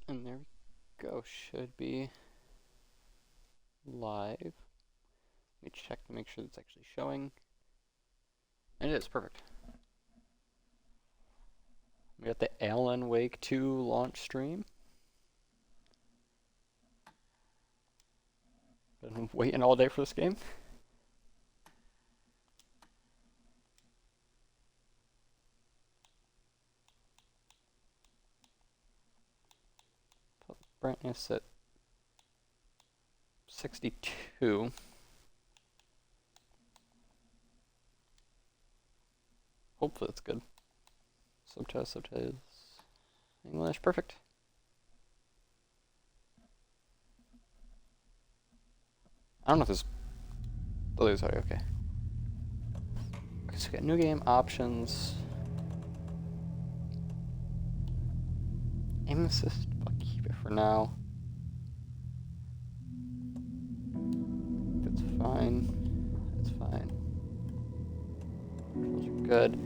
And there we go. Should be live. Let me check to make sure it's actually showing. And it is. Perfect. We got the Alan Wake 2 launch stream. Been waiting all day for this game. Brightness at 62. Hopefully it's good. Subtitles, English, perfect. I don't know if this. Oh, there's audio. Okay. Okay, so we got new game options. Aim assist. I'll keep it for now. That's fine. That's fine. Controls are good.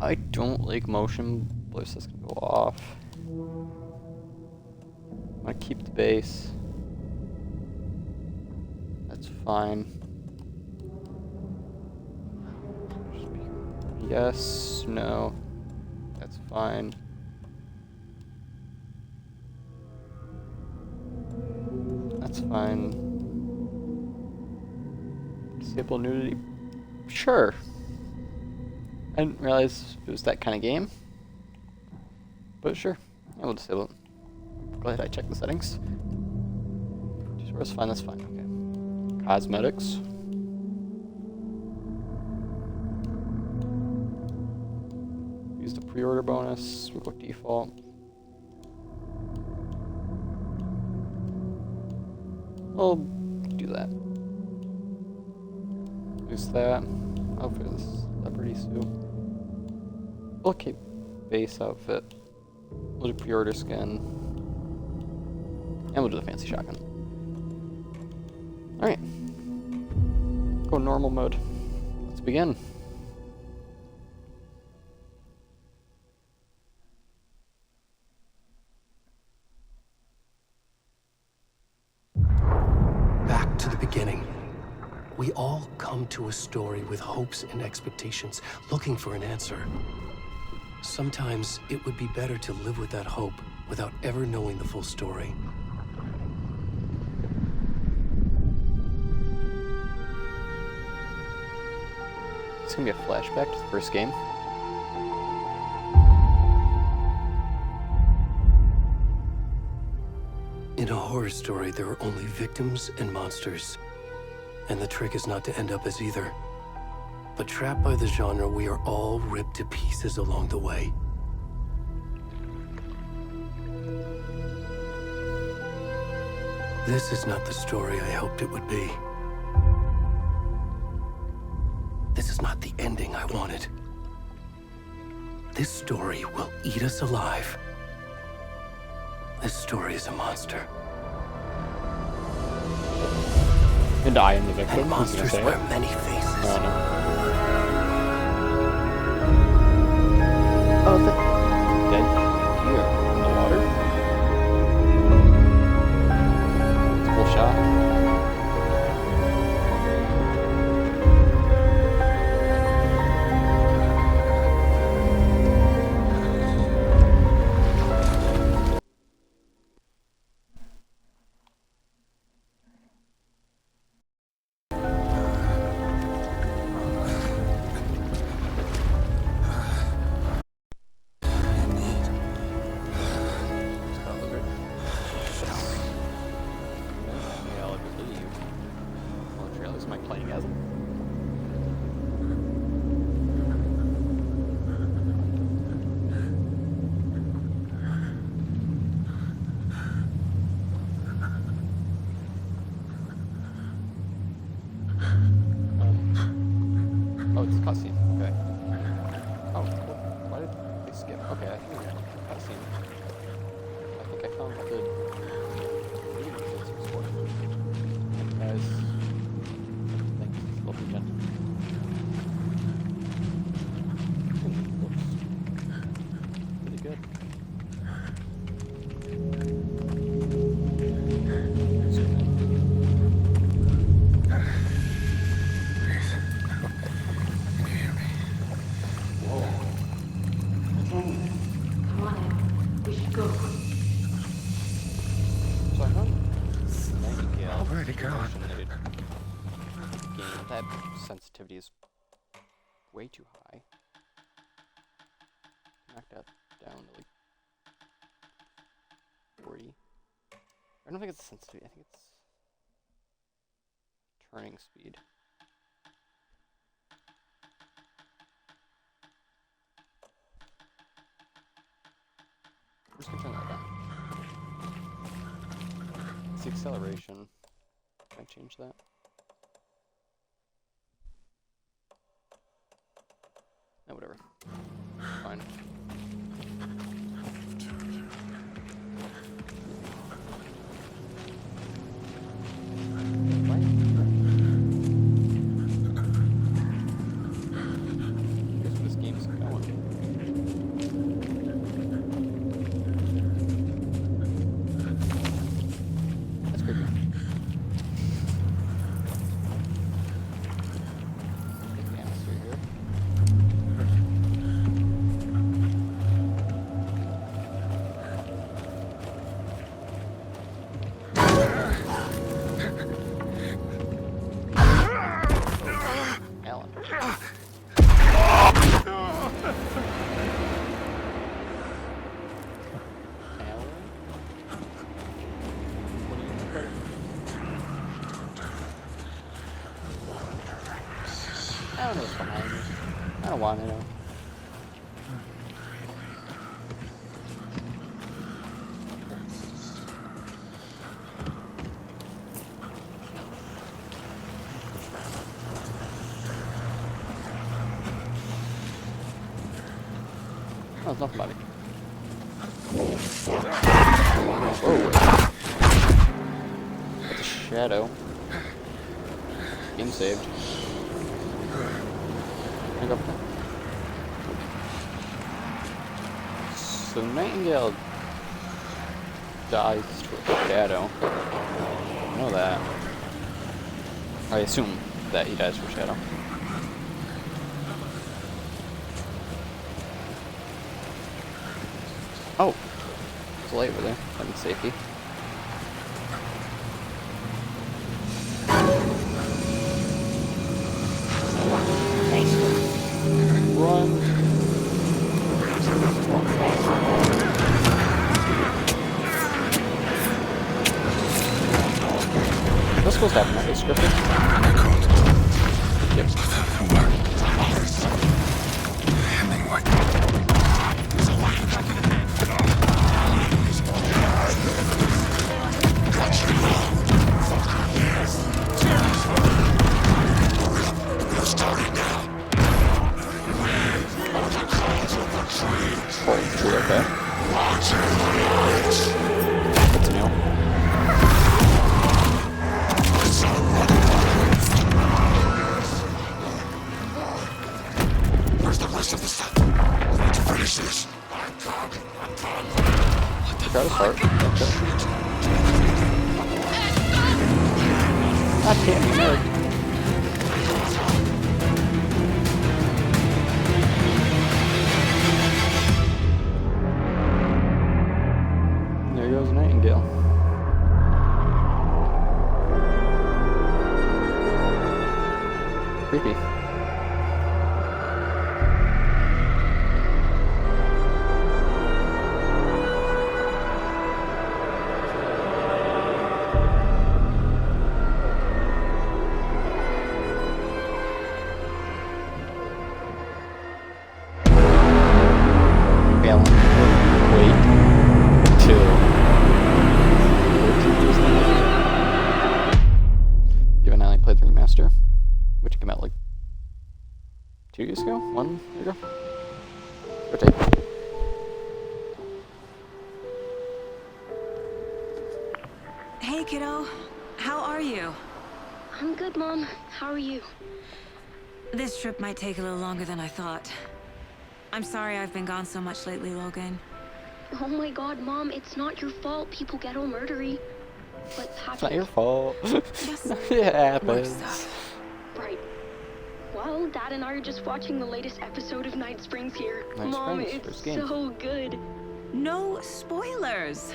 I don't like motion. Blue is gonna go off. I'm gonna keep the base. That's fine. Yes, no. That's fine. That's fine. Disable nudity. Sure. I didn't realize it was that kind of game. But sure. Yeah, we'll disable it. Glad I checked the settings. Sure, it's fine, that's fine. Okay. Cosmetics. Use the pre-order bonus. We'll go default. We'll do that. Use that. Oh, for the celebrity suit. Okay, base outfit. We'll do pre-order skin. And we'll do the fancy shotgun. Alright. Go normal mode. Let's begin. Back to the beginning. We all come to a story with hopes and expectations, looking for an answer. Sometimes it would be better to live with that hope without ever knowing the full story. It's gonna be a flashback to the first game. In a horror story, there are only victims and monsters. And the trick is not to end up as either. But trapped by the genre, we are all ripped to pieces along the way. This is not the story I hoped it would be. This is not the ending I wanted. This story will eat us alive. This story is a monster. And I am the victim. And monsters wear many faces. Oh, no. Oh, the dead deer in the water. It's a cool shot. Oh, it's a cutscene. Okay. Oh, cool. Why did they skip? Okay, I think it's a cutscene. I think I found the guys. Thanks, lovely gentleman. Looks pretty Where'd it go? Game, that sensitivity is way too high. Knock that down to like 40. I don't think it's sensitivity, I think it's turning speed. I'm just gonna turn that down. It's the acceleration. Can I change that? No, whatever. Fine. Here's where this game's going. That's creepy. Big banister here. Alan. Alan? What are you doing? I don't know what's behind me. I don't want to know. Oh, there's nothing about it. Whoa. That's a shadow. Game saved. Can I go up there? So Nightingale dies to a shadow. I know that. I assume that he dies to a shadow. Oh! There's a light over there. That means safety. Run! What's supposed to happen? Are they scripted? Yep. Oh, true, okay. Good to know. Where's the rest of the stuff? I need to finish this. Try to start. Okay. God damn you, nerd. There goes Nightingale. Creepy. Alan, wait till 14 years later. Given I only played the remaster, which came out like 2 years ago? 1 year ago? Rotate. Hey, kiddo. How are you? I'm good, Mom. How are you? This trip might take a little longer than I thought. I'm sorry I've been gone so much lately, Logan. Oh my god, Mom, it's not your fault people get all murdery. What happened? It's not your fault. Just It work happens. stuff. Right. Well, Dad and I are just watching the latest episode of Night Springs here. Night Mom, Springs, it's first game. so good. No spoilers.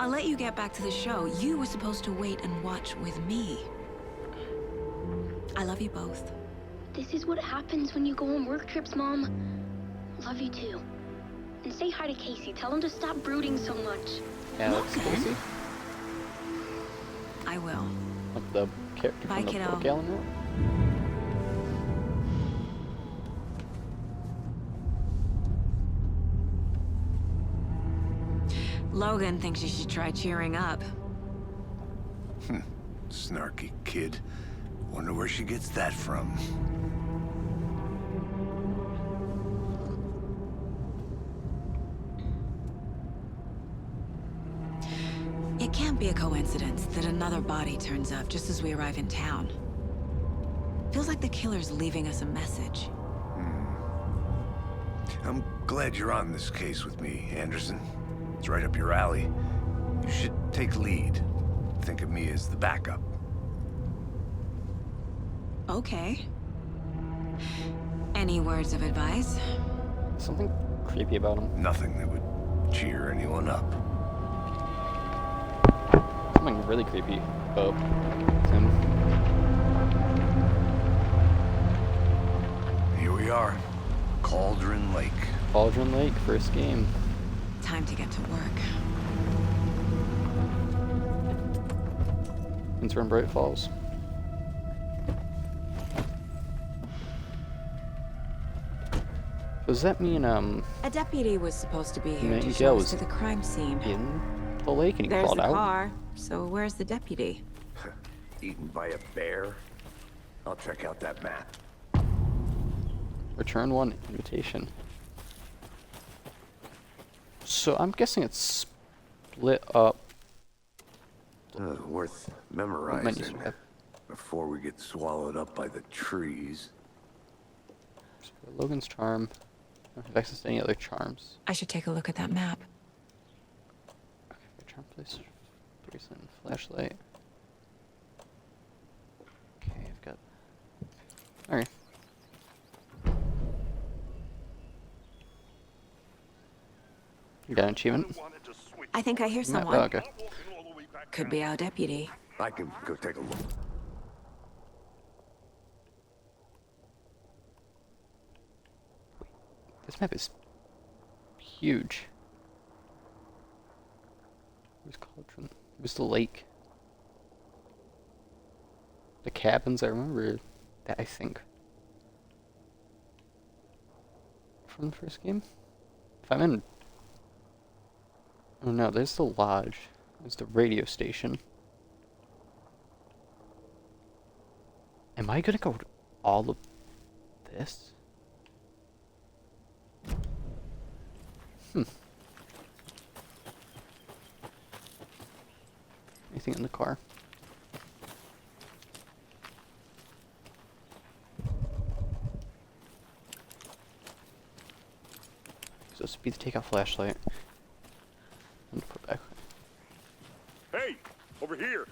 I'll let you get back to the show. You were supposed to wait and watch with me. I love you both. This is what happens when you go on work trips, Mom. Love you too. And say hi to Casey. Tell him to stop brooding so much. Alex Okay. Casey, I will. like the character Bye, from the kiddo. book Alan wrote. Logan thinks you should try cheering up. Snarky kid. Wonder where she gets that from. It can't be a coincidence that another body turns up just as we arrive in town. Feels like the killer's leaving us a message. I'm glad you're on this case with me, Anderson. It's right up your alley. You should take lead. Think of me as the backup. Okay. Any words of advice? Something creepy about him. Nothing that would cheer anyone up. Something really creepy about him. Here we are. Cauldron Lake. Cauldron Lake, first game. Time to get to work. Since we're in Bright Falls. Does that mean A deputy was supposed to be here to Nightingale show us was to the crime scene. in the lake and he There's crawled the out? car. So where's the deputy? Eaten by a bear? I'll check out that map. Return one invitation. So I'm guessing it's split up. Worth What menus memorizing do we have? before we get swallowed up by the trees. Logan's charm. I don't have access to any other charms. I should take a look at that map. Okay, charm place. Person, flashlight. Okay, I've got. Alright. You got an achievement? I think I hear Map- someone. oh, okay. Could be our deputy. I can go take a look. This map is huge. Where's Cauldron? Where's the lake? The cabins, I remember that, I think. From the first game? If I'm in... Oh no, there's the lodge. There's the radio station. Am I gonna go to all of this? Anything in the car? So speed to take out flashlight. And put back. Hey, over here.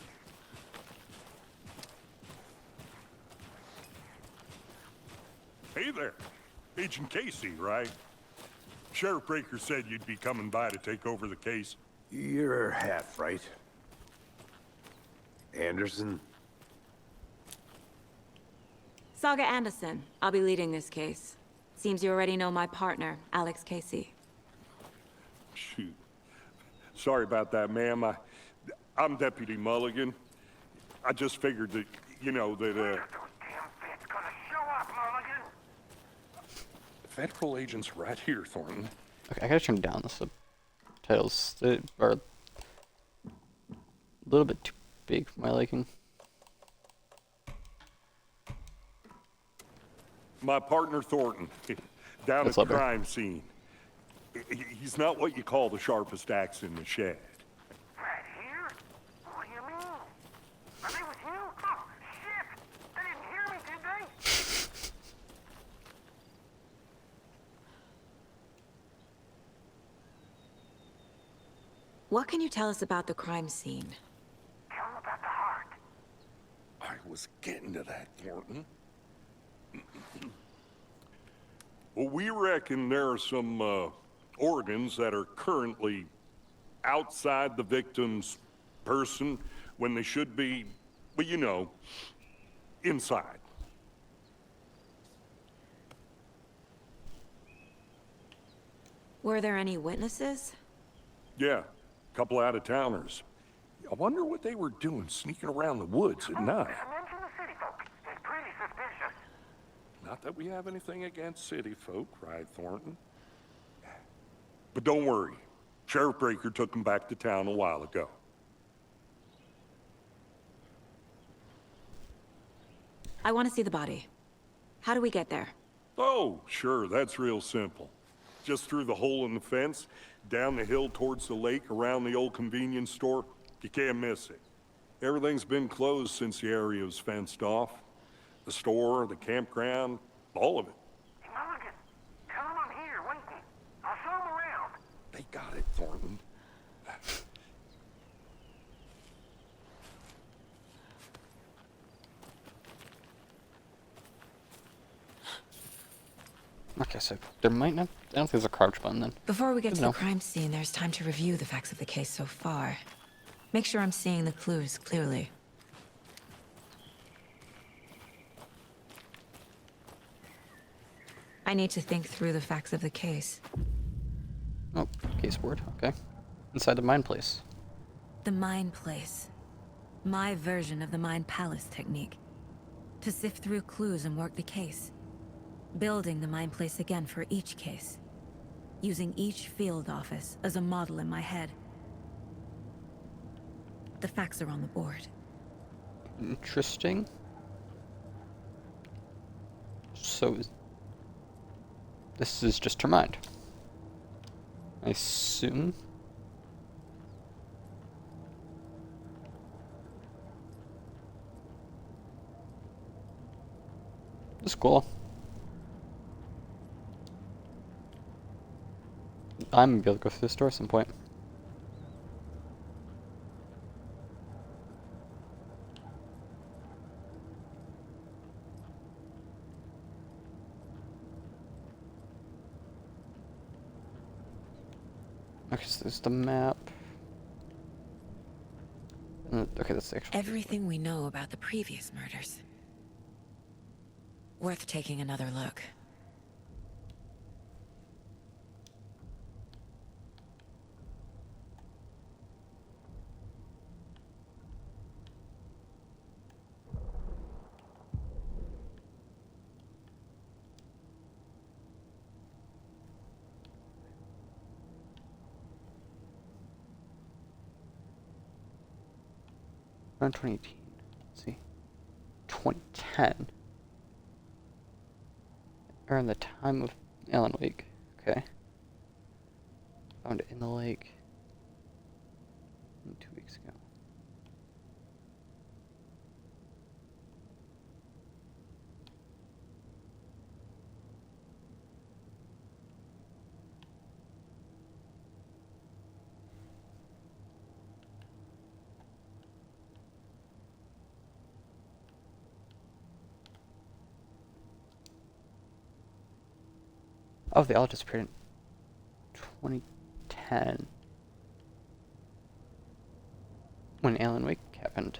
Hey there. Agent Casey, right? Sheriff Breaker said you'd be coming by to take over the case. You're half right. Anderson? Saga Anderson. I'll be leading this case. Seems you already know my partner, Alex Casey. Shoot. Sorry about that, ma'am. I'm Deputy Mulligan. I just figured that, you know, that, Federal agents right here, Thornton. Okay, I gotta turn down the subtitles. They are a little bit too big for my liking. My partner Thornton, down What's at up, the man? crime scene. He's not what you call the sharpest axe in the shed. Right here? What do you mean? Are they with you? Oh, shit! They didn't hear me, did they? What can you tell us about the crime scene? Tell them about the heart. I was getting to that, Thornton. Well, we reckon there are some organs that are currently outside the victim's person when they should be, well, you know, inside. Were there any witnesses? Yeah, a couple out-of-towners. I wonder what they were doing sneaking around the woods at night. Mention the city folk. It's pretty suspicious. Not that we have anything against city folk, right, Thornton? But don't worry. Sheriff Breaker took them back to town a while ago. I want to see the body. How do we get there? Oh, sure, that's real simple. Just through the hole in the fence, down the hill towards the lake, around the old convenience store. You can't miss it. Everything's been closed since the area was fenced off. The store, the campground, all of it. Hey, Mulligan, tell them I'm here waiting. I'll show them around. They got it, Thornton. Okay, so there might not... I don't think there's a crouch button then. Before we get to No. the crime scene, there's time to review the facts of the case so far. Make sure I'm seeing the clues clearly. I need to think through the facts of the case. Oh, case board, okay. Inside the mine place. The Mind Place. My version of the Mind Palace technique. To sift through clues and work the case. Building the Mind Place again for each case. Using each field office as a model in my head. The facts are on the board. Interesting. So, this is just her mind. I assume. That's cool. I'm gonna be able to go through the store at some point. Okay, so there's the map. Okay, that's the actual. Everything we know about the previous murders. Worth taking another look. Around 2018. Let's see. 2010. Around the time of Alan Wake. Okay. Found it in the lake. 2 weeks ago. Oh, they all disappeared in 2010. When Alan Wake happened.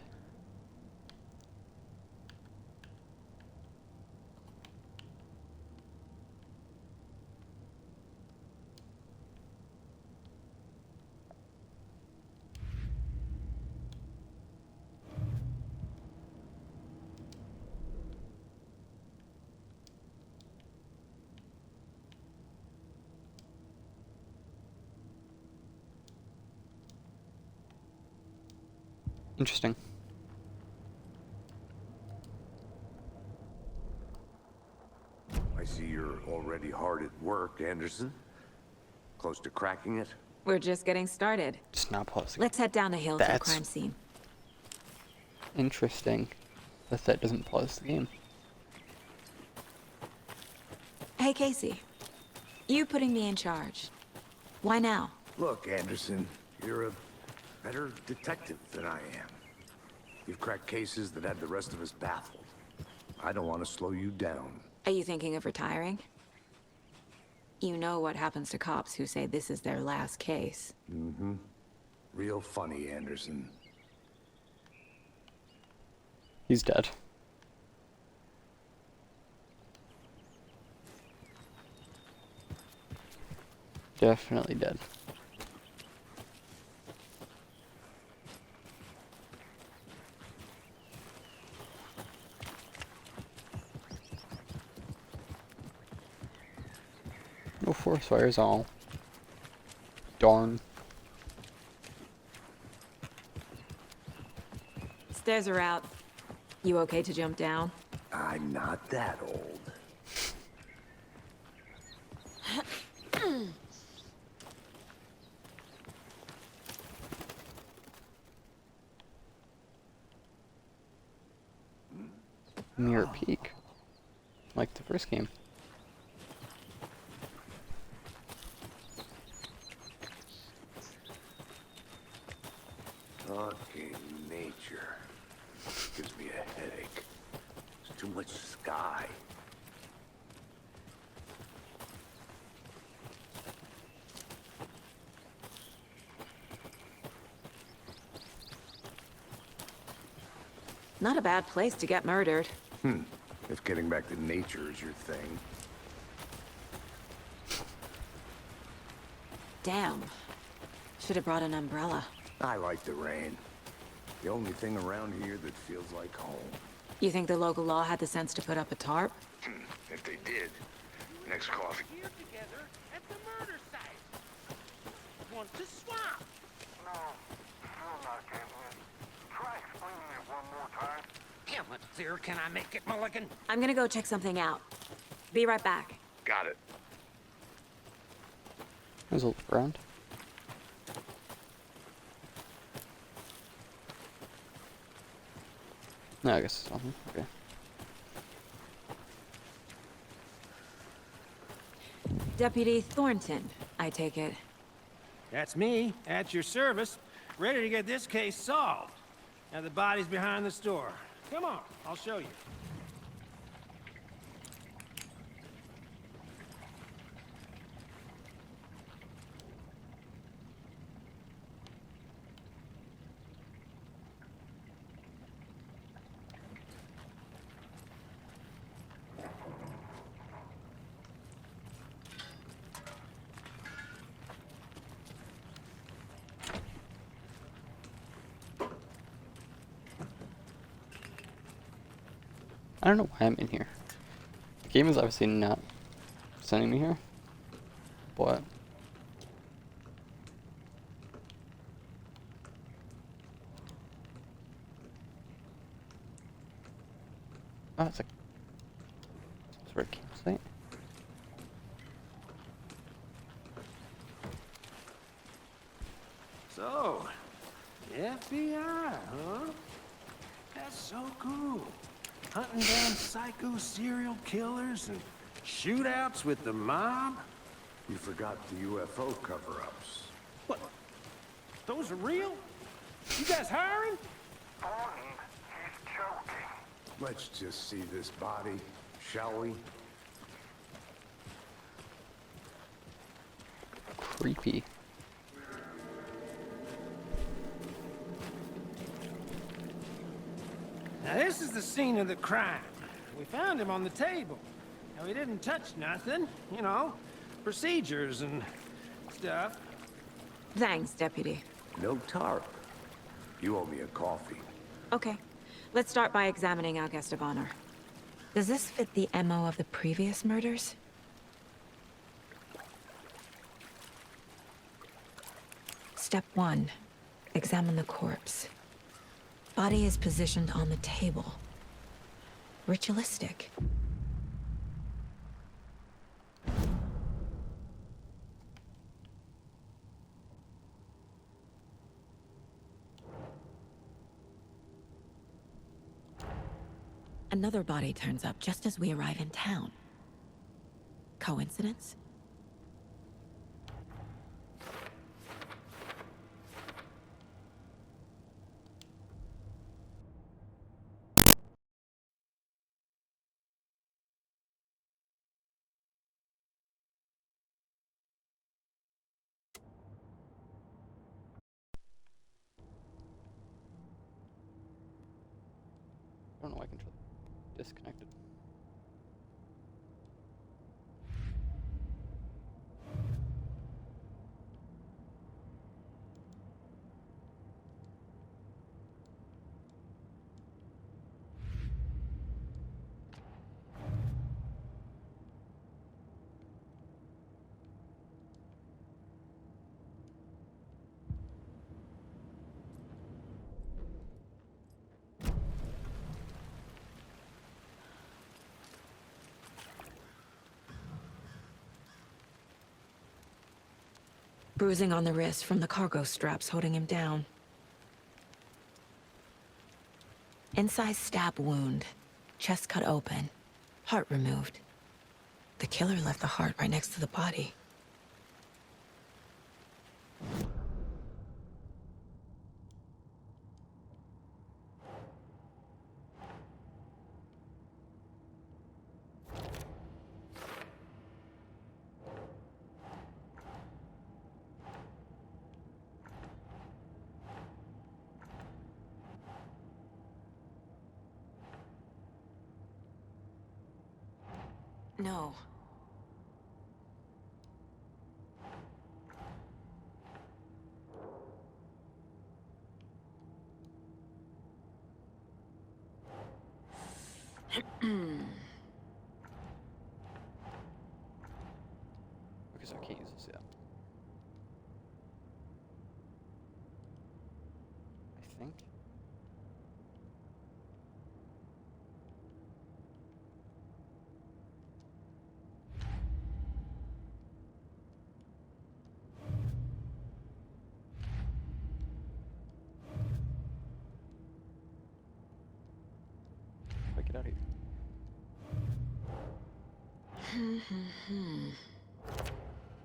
Interesting. I see you're already hard at work, Anderson. Close to cracking it? We're just getting started. Just not pausing. Let's head down the hill to the That's- crime scene. Interesting that doesn't pause the game. Hey, Casey. You putting me in charge. Why now? Look, Anderson, you're a better detective than I am. You've cracked cases that had the rest of us baffled. I don't want to slow you down. Are you thinking of retiring? You know what happens to cops who say this is their last case. real funny, Anderson. He's dead. Definitely dead. No forest fires all. Darn. Stairs are out. You okay to jump down? I'm not that old. Mirror Peak. Like the first game. Fucking nature. Gives me a headache. There's too much sky. Not a bad place to get murdered. If getting back to nature is your thing. Damn. Should have brought an umbrella. I like the rain. The only thing around here that feels like home. You think the local law had the sense to put up a tarp? If they did, next coffee. Here together at the murder site. Want to swap? No, I'm not gambling. Try explaining it one more time. Damn it, clear. Can I make it, Mulligan? I'm gonna go check something out. Be right back. Got it. There's a look around. No, I guess it's nothing. Okay. Deputy Thornton, I take it. That's me, at your service, ready to get this case solved. Now the body's behind the store. Come on, I'll show you. I don't know why I'm in here. The game is obviously not sending me here. But oh, it's a sort of campsite. So, the FBI, huh? That's so cool. Hunting down psycho serial killers and shootouts with the mob? You forgot the UFO cover-ups. What? Those are real? You guys hiring? Thornton, he's joking. Let's just see this body, shall we? Creepy. Now this is the scene of the crime. We found him on the table. Now he didn't touch nothing, you know, procedures and stuff. Thanks, Deputy. No tarp. You owe me a coffee. Okay, let's start by examining our guest of honor. Does this fit the MO of the previous murders? Step 1. Examine the corpse. Body is positioned on the table. Ritualistic. Another body turns up just as we arrive in town. Coincidence? don't know why control disconnected. Bruising on the wrist from the cargo straps holding him down. Incised stab wound. Chest cut open. Heart removed. The killer left the heart right next to the body. No. Okay, so I can't use this yet. I think. How do I get out of here?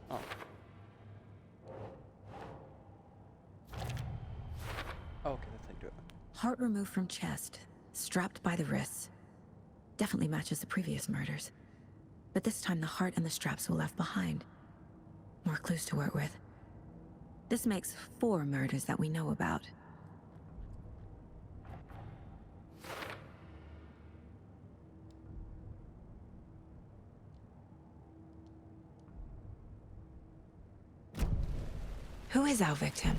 Oh. Oh, okay, that's how you do it. Heart removed from chest, strapped by the wrists. Definitely matches the previous murders. But this time the heart and the straps were left behind. More clues to work with. This makes 4 murders that we know about. Who is our victim?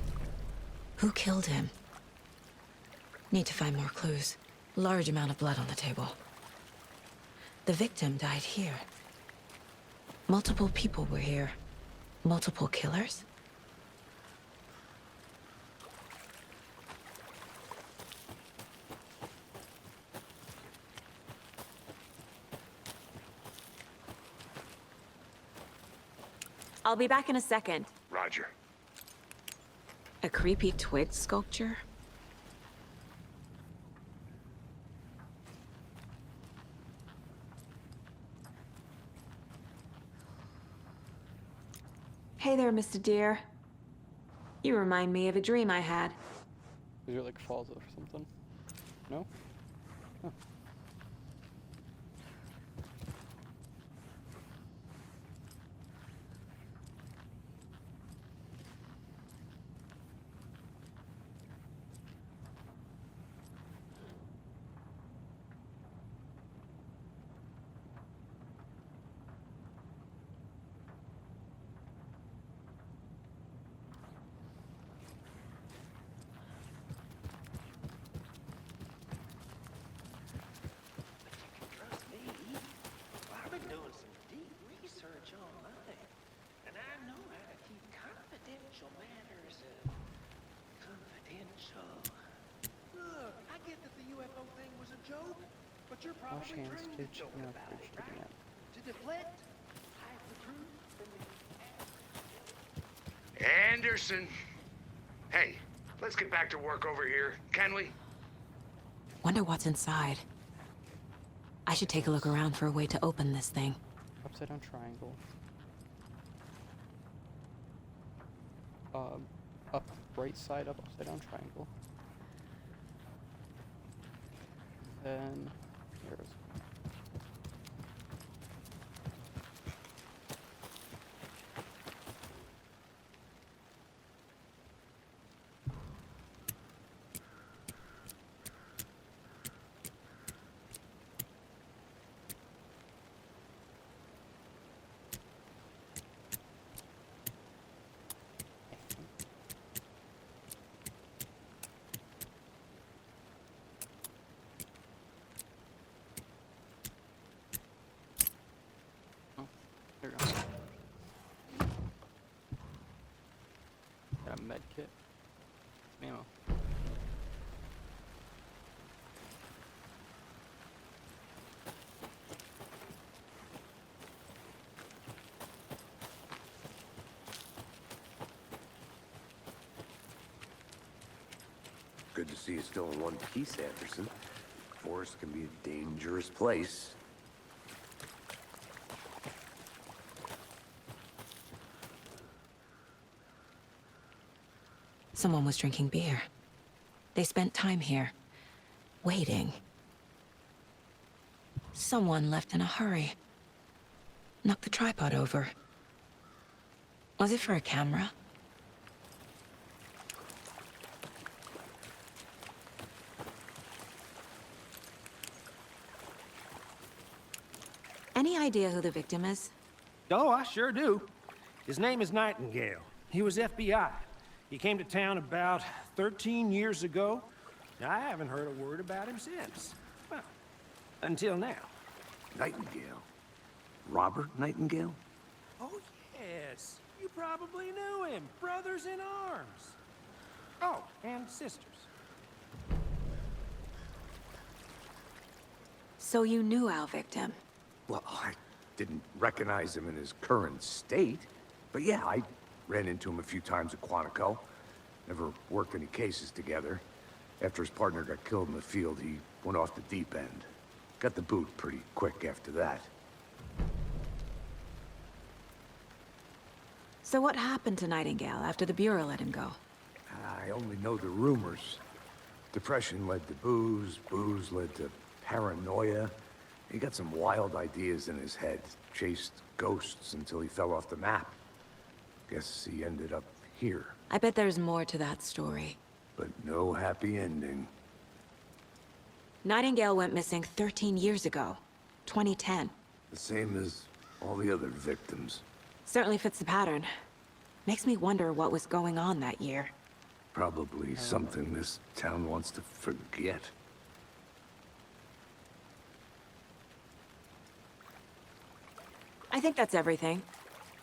Who killed him? Need to find more clues. Large amount of blood on the table. The victim died here. Multiple people were here. Multiple killers? I'll be back in a second. Roger. A creepy twig sculpture? Hey there, Mr. Deer. You remind me of a dream I had. Is it like falls or something? No? Huh. Trust me. I've been doing some deep research online, and I know how to keep confidential matters confidential. Look, I get that the UFO thing was a joke, but you're Wash probably hands, trained do to joke chicken about fridge, it, chicken right? out. To deflect, hide the truth from the... Anderson. Hey, let's get back to work over here, can we? Wonder what's inside. I should take a look around for a way to open this thing. Upside down triangle. Up right side up, upside down triangle. Then arrows. med kit. Ammo. Good to see you still in one piece, Anderson. Forest can be a dangerous place. Someone was drinking beer. They spent time here, waiting. Someone left in a hurry. Knocked the tripod over. Was it for a camera? Any idea who the victim is? Oh, I sure do. His name is Nightingale. He was FBI. He came to town about 13 years ago. I haven't heard a word about him since. Well, until now. Nightingale? Robert Nightingale? Oh, yes. You probably knew him. Brothers in arms. Oh, and sisters. So you knew our victim? Well, I didn't recognize him in his current state. But yeah, I ran into him a few times at Quantico. Never worked any cases together. After his partner got killed in the field, he went off the deep end. Got the boot pretty quick after that. So what happened to Nightingale after the Bureau let him go? I only know the rumors. Depression led to booze, booze led to paranoia. He got some wild ideas in his head, chased ghosts until he fell off the map. Guess he ended up here, I bet there's more to that story. but no happy ending. Nightingale went missing 13 years ago, 2010. The same as all the other victims. Certainly fits the pattern. Makes me wonder what was going on that year. Probably something this town wants to forget. I think that's everything.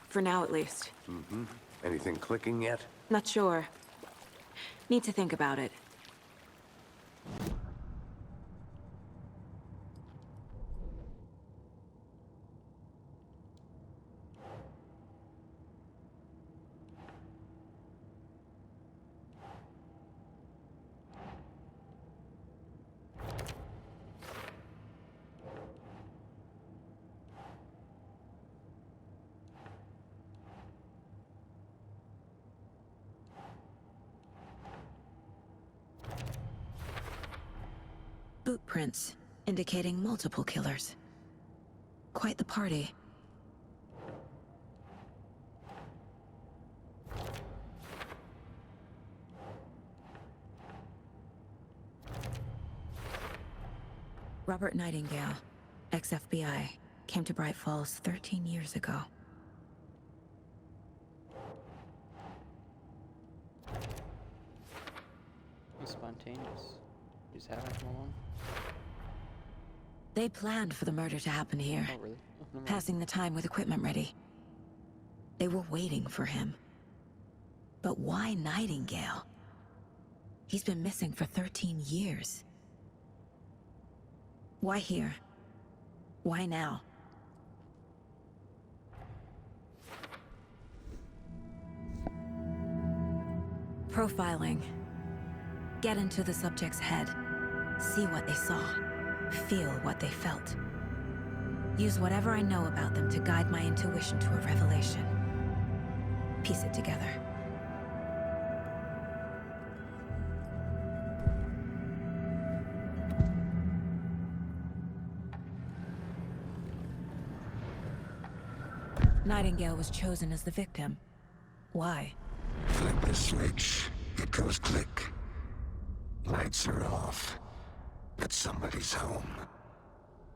For now, at least. Anything clicking yet? Not sure. Need to think about it. Boot prints, indicating multiple killers. Quite the party. Robert Nightingale, ex-FBI, came to Bright Falls 13 years ago. Spontaneous. Just having come along. They planned for the murder to happen here, Oh, really? Oh, never mind. passing the time with equipment ready. They were waiting for him. But why Nightingale? He's been missing for 13 years. Why here? Why now? Profiling. Get into the subject's head. See what they saw. Feel what they felt. Use whatever I know about them to guide my intuition to a revelation. Piece it together. Nightingale was chosen as the victim. Why? Flip the switch, it goes click. Lights are off. But somebody's home.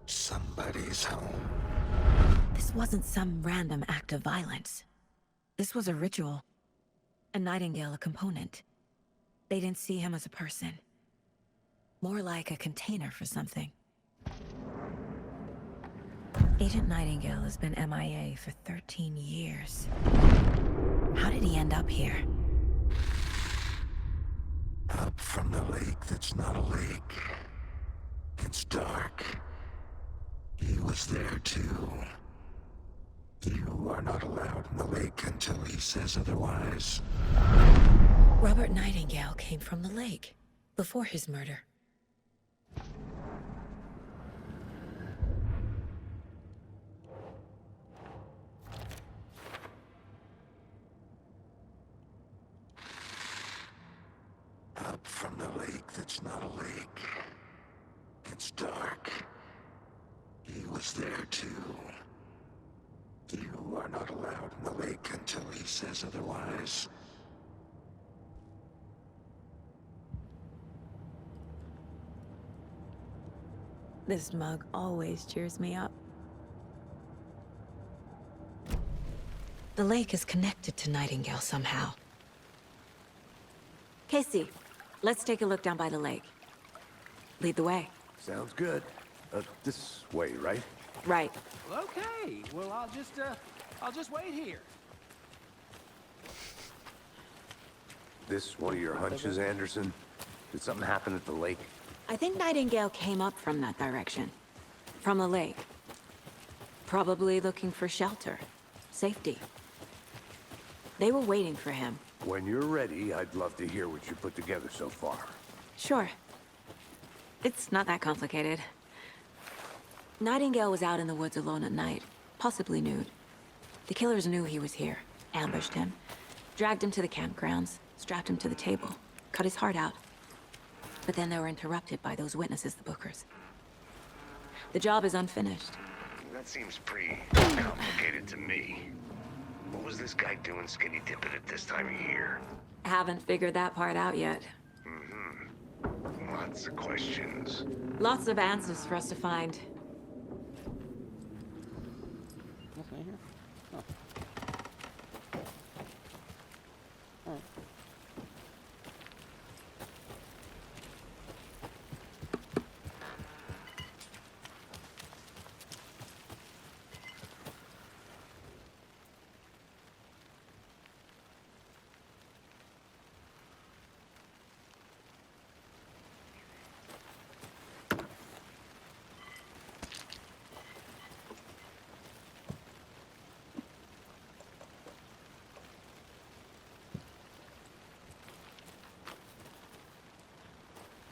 Somebody's home. This wasn't some random act of violence. This was a ritual. And Nightingale a component. They didn't see him as a person. More like a container for something. Agent Nightingale has been MIA for 13 years. How did he end up here? Up from the lake that's not a lake. It's dark. He was there too. You are not allowed in the lake until he says otherwise. Robert Nightingale came from the lake before his murder. Up from the lake that's not a lake. It's dark. He was there too. You are not allowed in the lake until he says otherwise. This mug always cheers me up. The lake is connected to Nightingale somehow. Casey, let's take a look down by the lake. Lead the way. Sounds good. This way, right? Right. Well, okay. Well, I'll just wait here. This one of your hunches, Anderson? Did something happen at the lake? I think Nightingale came up from that direction. From the lake. Probably looking for shelter. Safety. They were waiting for him. When you're ready, I'd love to hear what you put together so far. Sure. It's not that complicated. Nightingale was out in the woods alone at night, possibly nude. The killers knew he was here, ambushed him, dragged him to the campgrounds, strapped him to the table, cut his heart out. But then they were interrupted by those witnesses, the Bookers. The job is unfinished. That seems pretty complicated to me. What was this guy doing skinny dipping at this time of year? Haven't figured that part out yet. Lots of questions. Lots of answers for us to find. Nothing in here? Oh. Alright.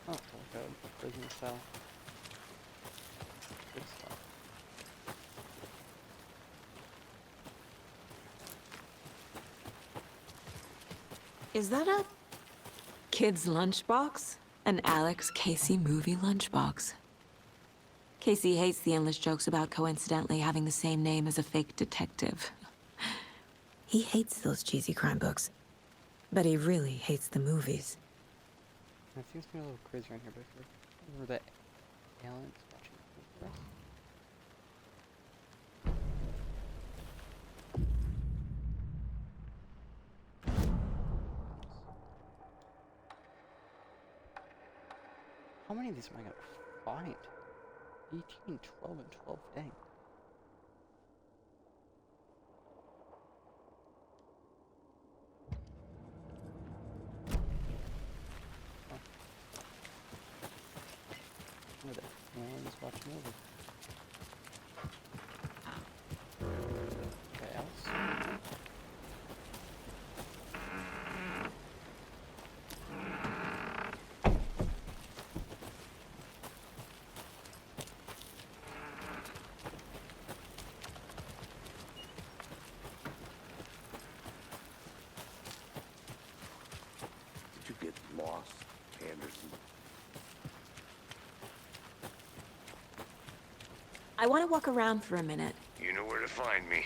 Oh, like a prison cell. Good stuff. Is that a kid's lunchbox? An Alex Casey movie lunchbox. Casey hates the endless jokes about coincidentally having the same name as a fake detective. He hates those cheesy crime books. But he really hates the movies. It seems to be a little crazy around here, but if you remember that aliens watching over us? How many of these am I gonna find? 18, 12, and 12, dang. Look at that. Aliens watching over. Okay, else? Did you get lost, Anderson? I want to walk around for a minute. You know where to find me.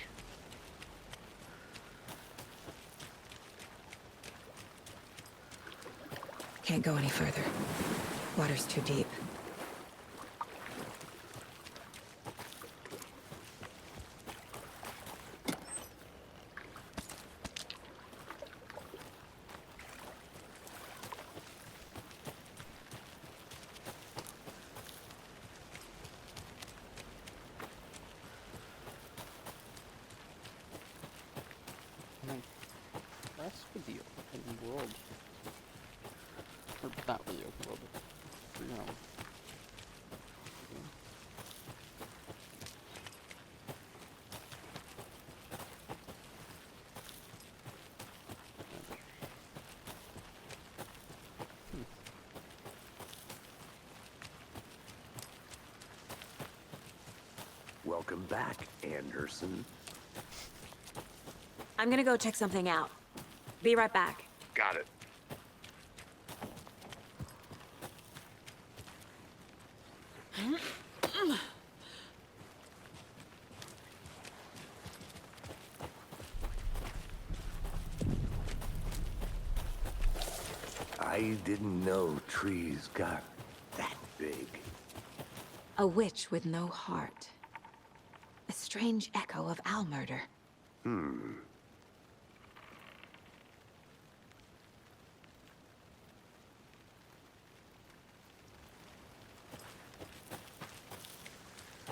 Can't go any further. Water's too deep. I'm impressed with the open world Or not really open world, but for your own. Welcome back, Anderson. I'm gonna go check something out. Be right back. Got it. I didn't know trees got that big. A witch with no heart. A strange echo of owl murder.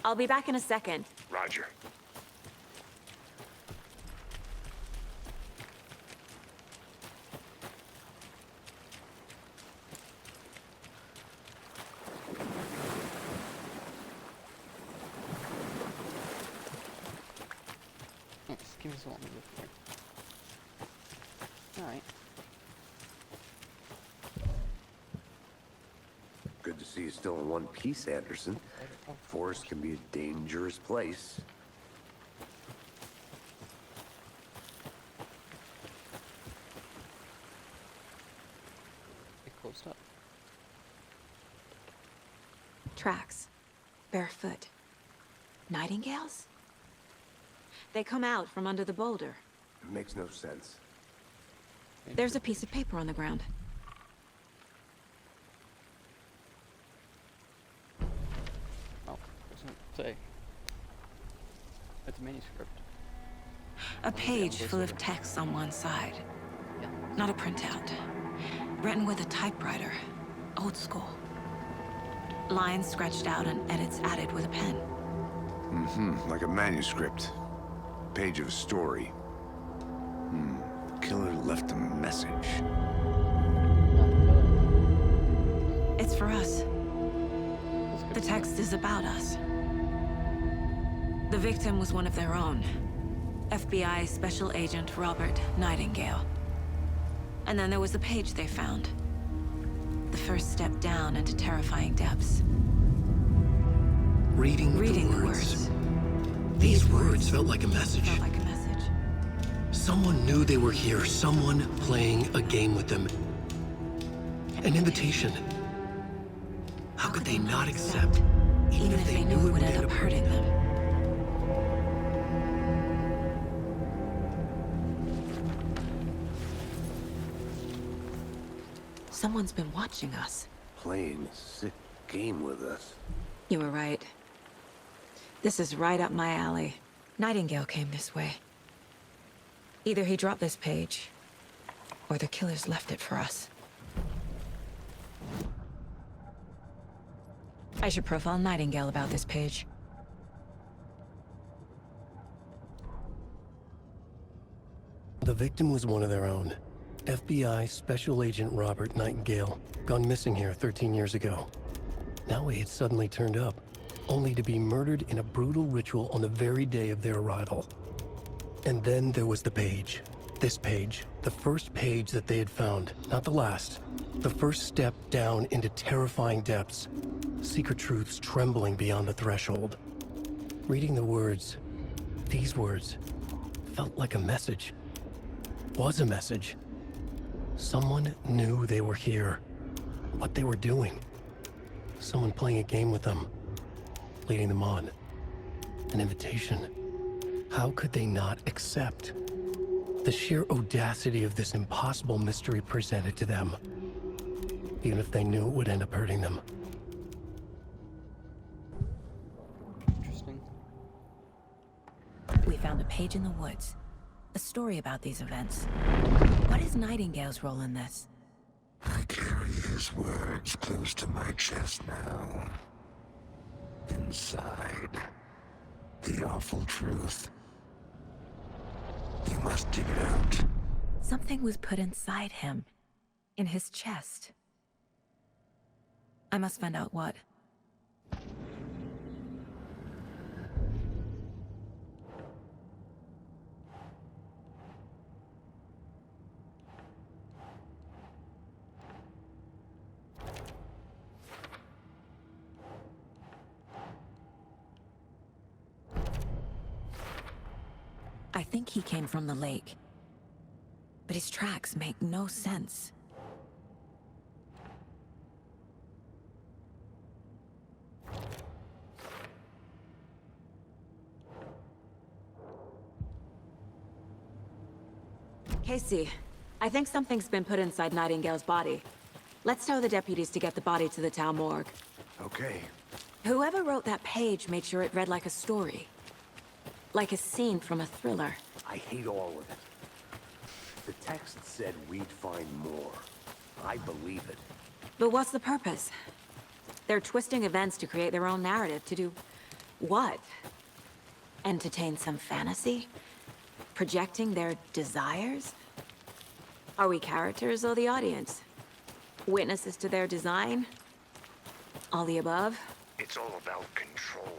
I'll be back in a second. Roger. Just give me so long to look here. Alright. Good to see you still in one piece, Anderson. Forest can be a dangerous place. It closed up. Tracks. Barefoot. Nightingales? They come out from under the boulder. It makes no sense. There's a piece of paper on the ground. Oh, doesn't say. It's a manuscript. A page full of text on one side. Yeah. Not a printout. Written with a typewriter. Old school. Lines scratched out and edits added with a pen. Like a manuscript. Page of a story. Killer left a message. It's for us. The text is about us. The victim was one of their own. FBI Special Agent Robert Nightingale. And then there was the page they found. The first step down into terrifying depths. Reading the words. These words felt like a message. Felt like a message. Someone knew they were here, someone playing a game with them. An invitation. How could they not accept, even if they knew it would end up hurting them? Someone's been watching us. Playing a sick game with us. You were right. This is right up my alley. Nightingale came this way. Either he dropped this page, or the killers left it for us. I should profile Nightingale about this page. The victim was one of their own. FBI Special Agent Robert Nightingale, gone missing here 13 years ago. Now he had suddenly turned up, only to be murdered in a brutal ritual on the very day of their arrival. And then there was the page. This page, the first page that they had found, not the last. The first step down into terrifying depths. Secret truths trembling beyond the threshold. Reading the words, these words, felt like a message. Was a message. Someone knew they were here. What they were doing. Someone playing a game with them. Leading them on. An invitation. How could they not accept? The sheer audacity of this impossible mystery presented to them. Even if they knew it would end up hurting them. Interesting. We found a page in the woods. A story about these events. What is Nightingale's role in this? I carry his words close to my chest now. Inside, the awful truth. You must dig it out. Something was put inside him. In his chest. I must find out what. I think he came from the lake. But his tracks make no sense. Casey, I think something's been put inside Nightingale's body. Let's tell the deputies to get the body to the town morgue. Okay. Whoever wrote that page made sure it read like a story. Like a scene from a thriller. I hate all of it. The text said we'd find more. I believe it. But what's the purpose? They're twisting events to create their own narrative. To do what? Entertain some fantasy? Projecting their desires? Are we characters or the audience? Witnesses to their design? All the above? It's all about control.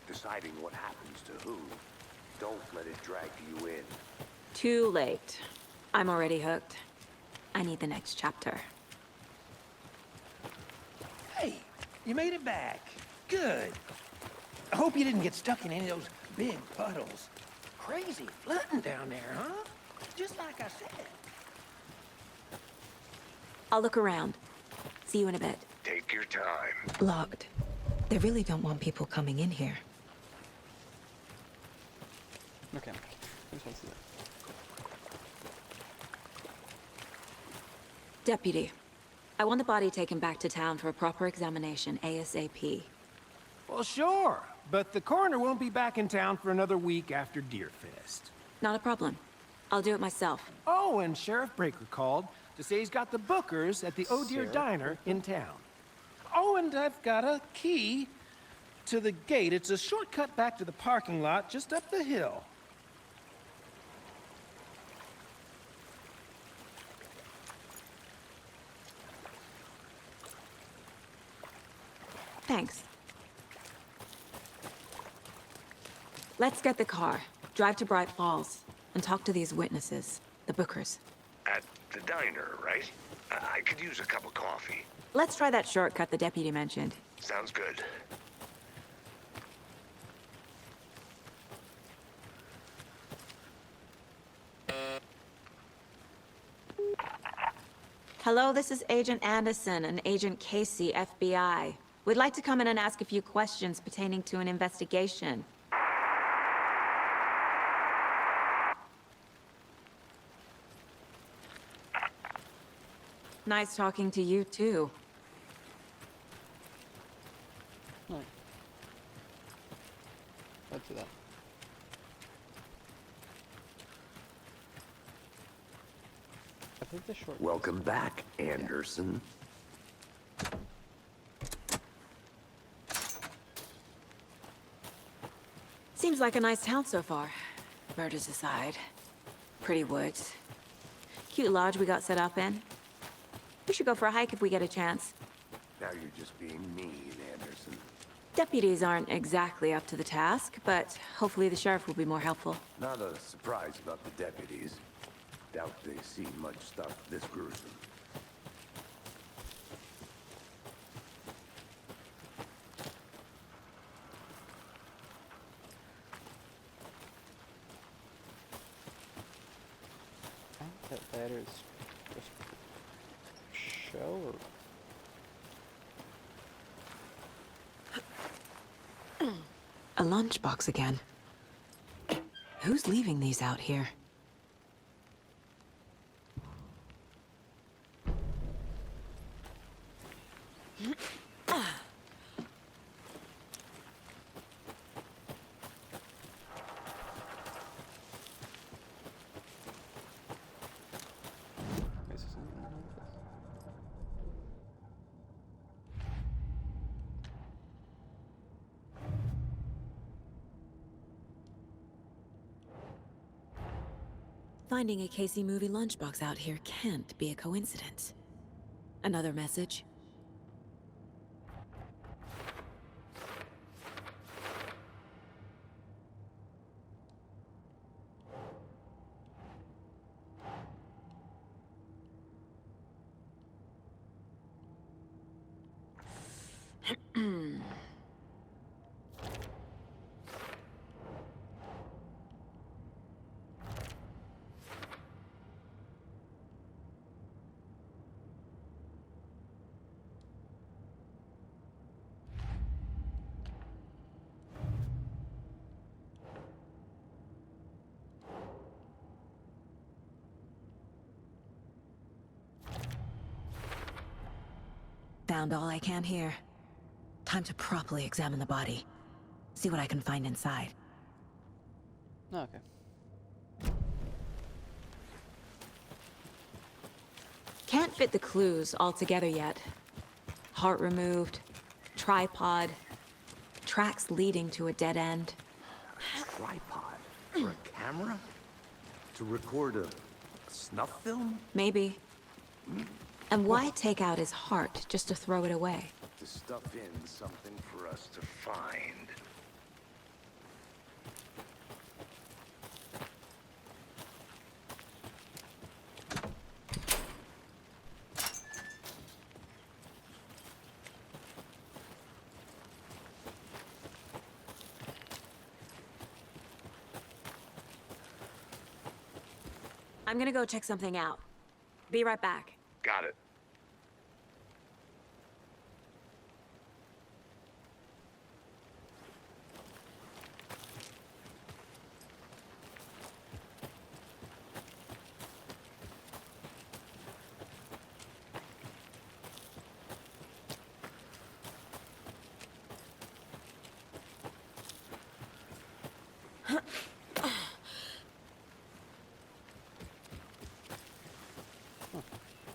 Deciding what happens to who. Don't let it drag you in. Too late. I'm already hooked. I need the next chapter. Hey, you made it back. Good. I hope you didn't get stuck in any of those big puddles. Crazy flooding down there, huh? Just like I said. I'll look around. See you in a bit. Take your time. Locked. They really don't want people coming in here. Okay. I just want to see that. Deputy, I want the body taken back to town for a proper examination ASAP. Well, sure. But the coroner won't be back in town for another week after Deerfest. Not a problem. I'll do it myself. Oh, and Sheriff Breaker called to say he's got the bookers at the Oh Dear Diner in town. Oh, and I've got a key to the gate. It's a shortcut back to the parking lot just up the hill. Thanks. Let's get the car, drive to Bright Falls, and talk to these witnesses, the Bookers. At the diner, right? I could use a cup of coffee. Let's try that shortcut the deputy mentioned. Sounds good. Hello, this is Agent Anderson and Agent Casey, FBI. We'd like to come in and ask a few questions pertaining to an investigation. Nice talking to you, too. Alright. Let's do that. I think the short. Welcome back, Anderson. Seems like a nice town so far. Murders aside. Pretty woods. Cute lodge we got set up in. We should go for a hike if we get a chance. Now you're just being mean, Anderson. Deputies aren't exactly up to the task, but hopefully the sheriff will be more helpful. Not a surprise about the deputies. Doubt they've seen much stuff this gruesome. I think that ladder is just show or A lunchbox again. Who's leaving these out here? this isn't even one of this. Finding a Casey movie lunchbox out here can't be a coincidence. Another message? Found all I can here. Time to properly examine the body. See what I can find inside. Oh, okay. Can't fit the clues all together yet. Heart removed, tripod, tracks leading to a dead end. Tripod? For a camera? To record a snuff film? Maybe. And why take out his heart just to throw it away? To stuff in something for us to find. I'm gonna go check something out. Be right back. Got it.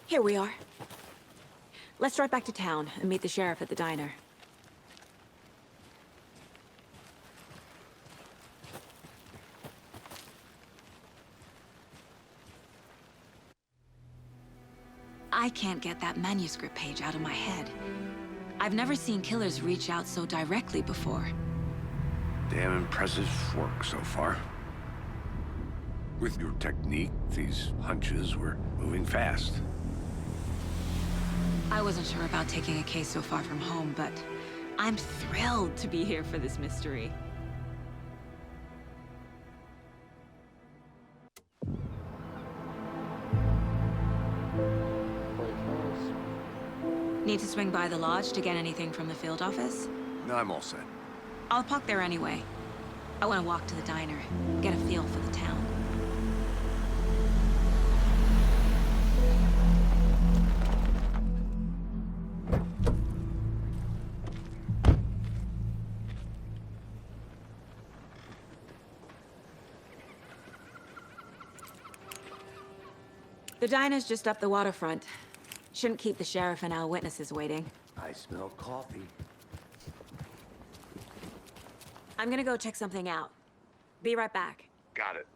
Here we are. Let's drive back to town and meet the sheriff at the diner. I can't get that manuscript page out of my head. I've never seen killers reach out so directly before. Damn impressive work so far. With your technique, these hunches were moving fast. I wasn't sure about taking a case so far from home, but I'm thrilled to be here for this mystery. Need to swing by the lodge to get anything from the field office? No, I'm all set. I'll park there anyway. I want to walk to the diner, get a feel for the town. The diner's just up the waterfront. Shouldn't keep the sheriff and our witnesses waiting. I smell coffee. I'm gonna go check something out. Be right back. Got it.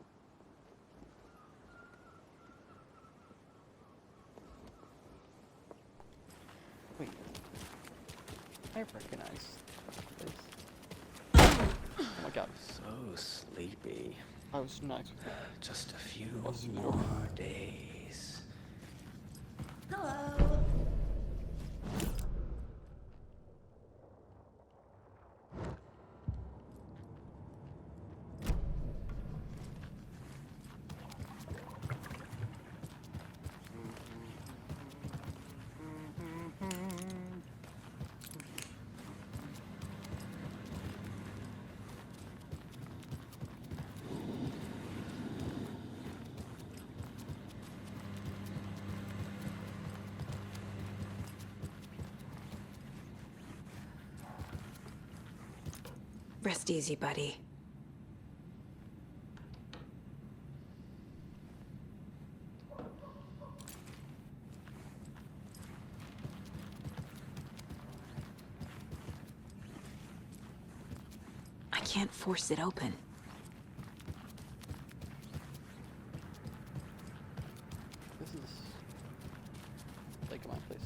Wait. I recognize this. Oh my god. So sleepy. I was not expecting. Just a few What's the more door? days. Hello. Rest easy, buddy. I can't force it open. This is like my place.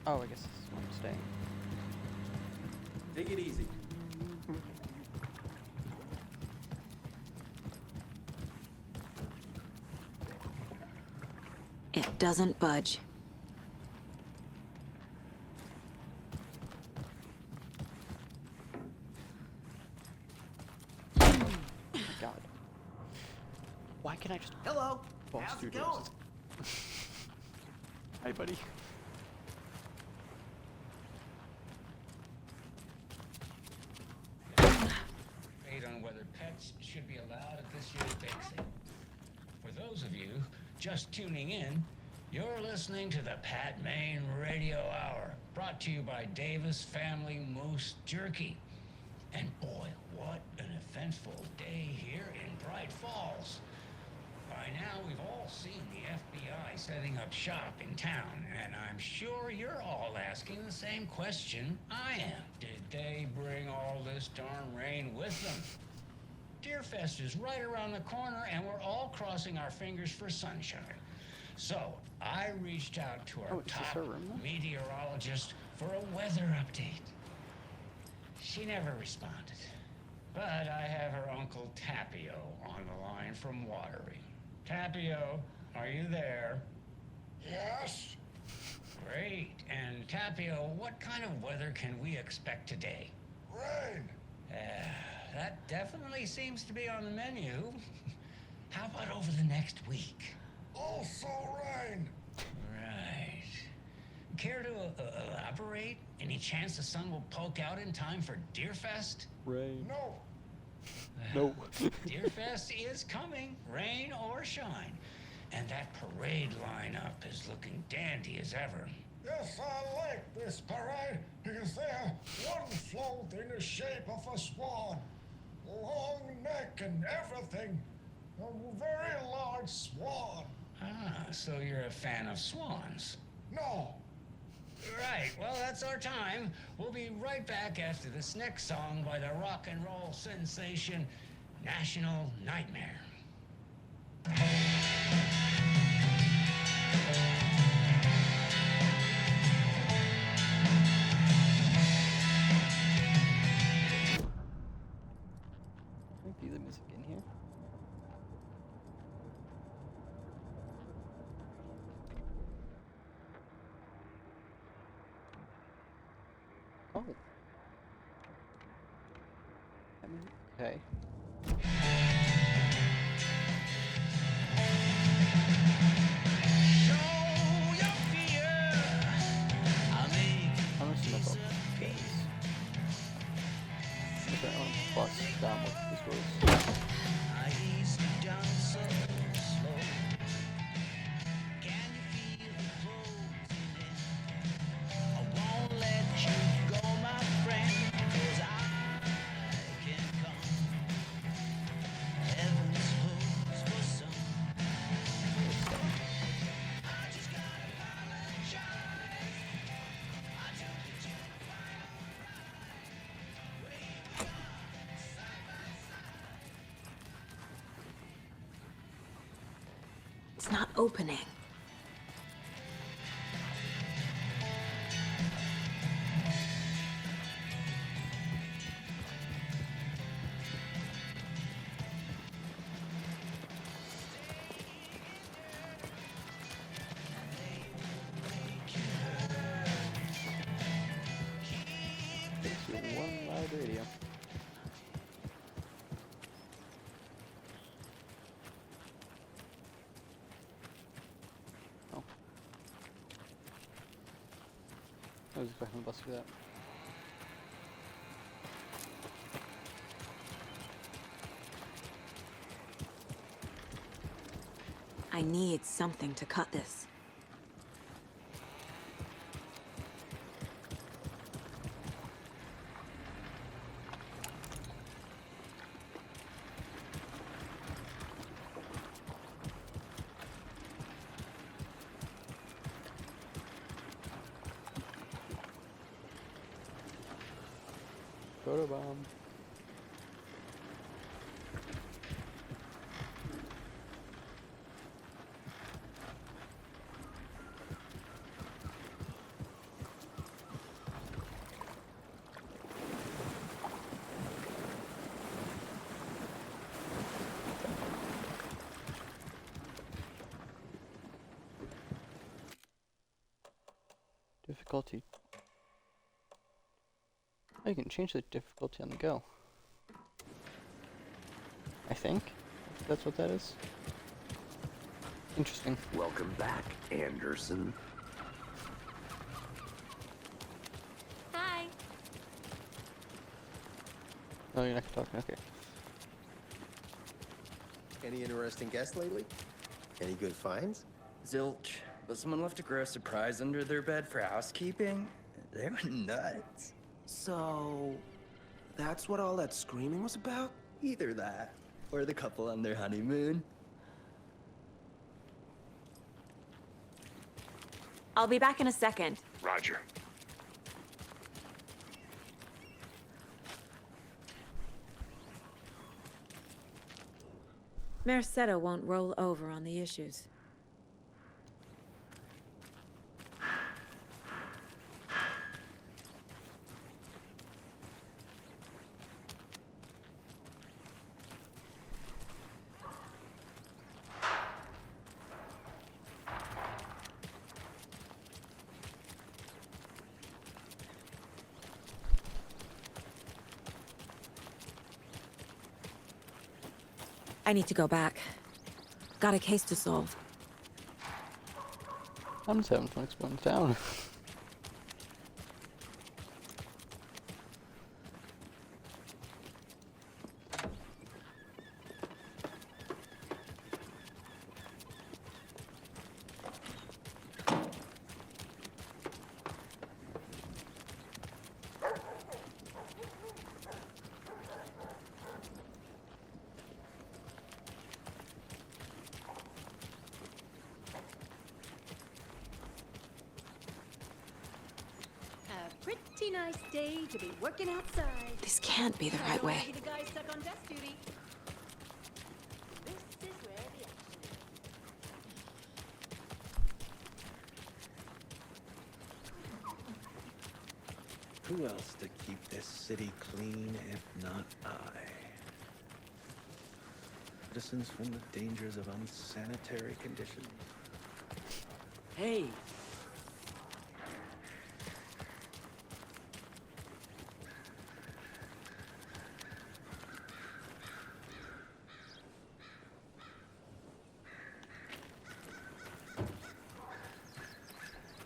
Oh, I guess this is where I'm staying. Take it easy. It doesn't budge. Oh my god. Why can't I just Hello. boss How's through it going? doors? Hi, buddy. Debate on whether pets should be allowed at this year's bake sale. For those of you just tuning in, you're listening to the Pat Maine Radio Hour, brought to you by Davis Family Moose Jerky. And boy, what an eventful day here in Bright Falls. By now, we've all seen the FBI setting up shop in town, and I'm sure you're all asking the same question I am. Did they bring all this darn rain with them? Deerfest is right around the corner, and we're all crossing our fingers for sunshine. So, I reached out to our Oh, is this top her room now? meteorologist for a weather update. She never responded. But I have her Uncle Tapio on the line from Watery. Tapio, are you there? Yes. Great. And Tapio, what kind of weather can we expect today? Rain. That definitely seems to be on the menu. How about over the next week? Also rain. Right. Care to elaborate? Any chance the sun will poke out in time for Deerfest? Rain. No. No. Deerfest is coming, rain or shine. And that parade lineup is looking dandy as ever. Yes, I like this parade because they're one float in the shape of a swan. Long neck and everything. A very large swan. Ah, so you're a fan of swans. No. Right, well, that's our time. We'll be right back after this next song by the rock and roll sensation, National Nightmare. Might be the music in here. Oh. I mean, okay. I'm just gonna go because I want to bust down what this was. It's not opening. Takes you one loud radio. Oh. I was expecting the bus to do that. I need something to cut this. Photobomb. difficulty. Oh, you can change the difficulty on the go. I think that's what that is. Interesting. Welcome back, Anderson. Hi. Oh, you're not talking. Okay. Any interesting guests lately? Any good finds? Zilch, but someone left a gross surprise under their bed for housekeeping. They were nuts. So, that's what all that screaming was about? Either that, or the couple on their honeymoon. I'll be back in a second. Roger. Merced won't roll over on the issues. I need to go back. Got a case to solve. I'm just having fun exploring town. Pretty nice day to be working outside. This can't be the right way. The guy stuck on desk duty. This is where the action is. Who else to keep this city clean if not I? Citizens from the dangers of unsanitary conditions. Hey,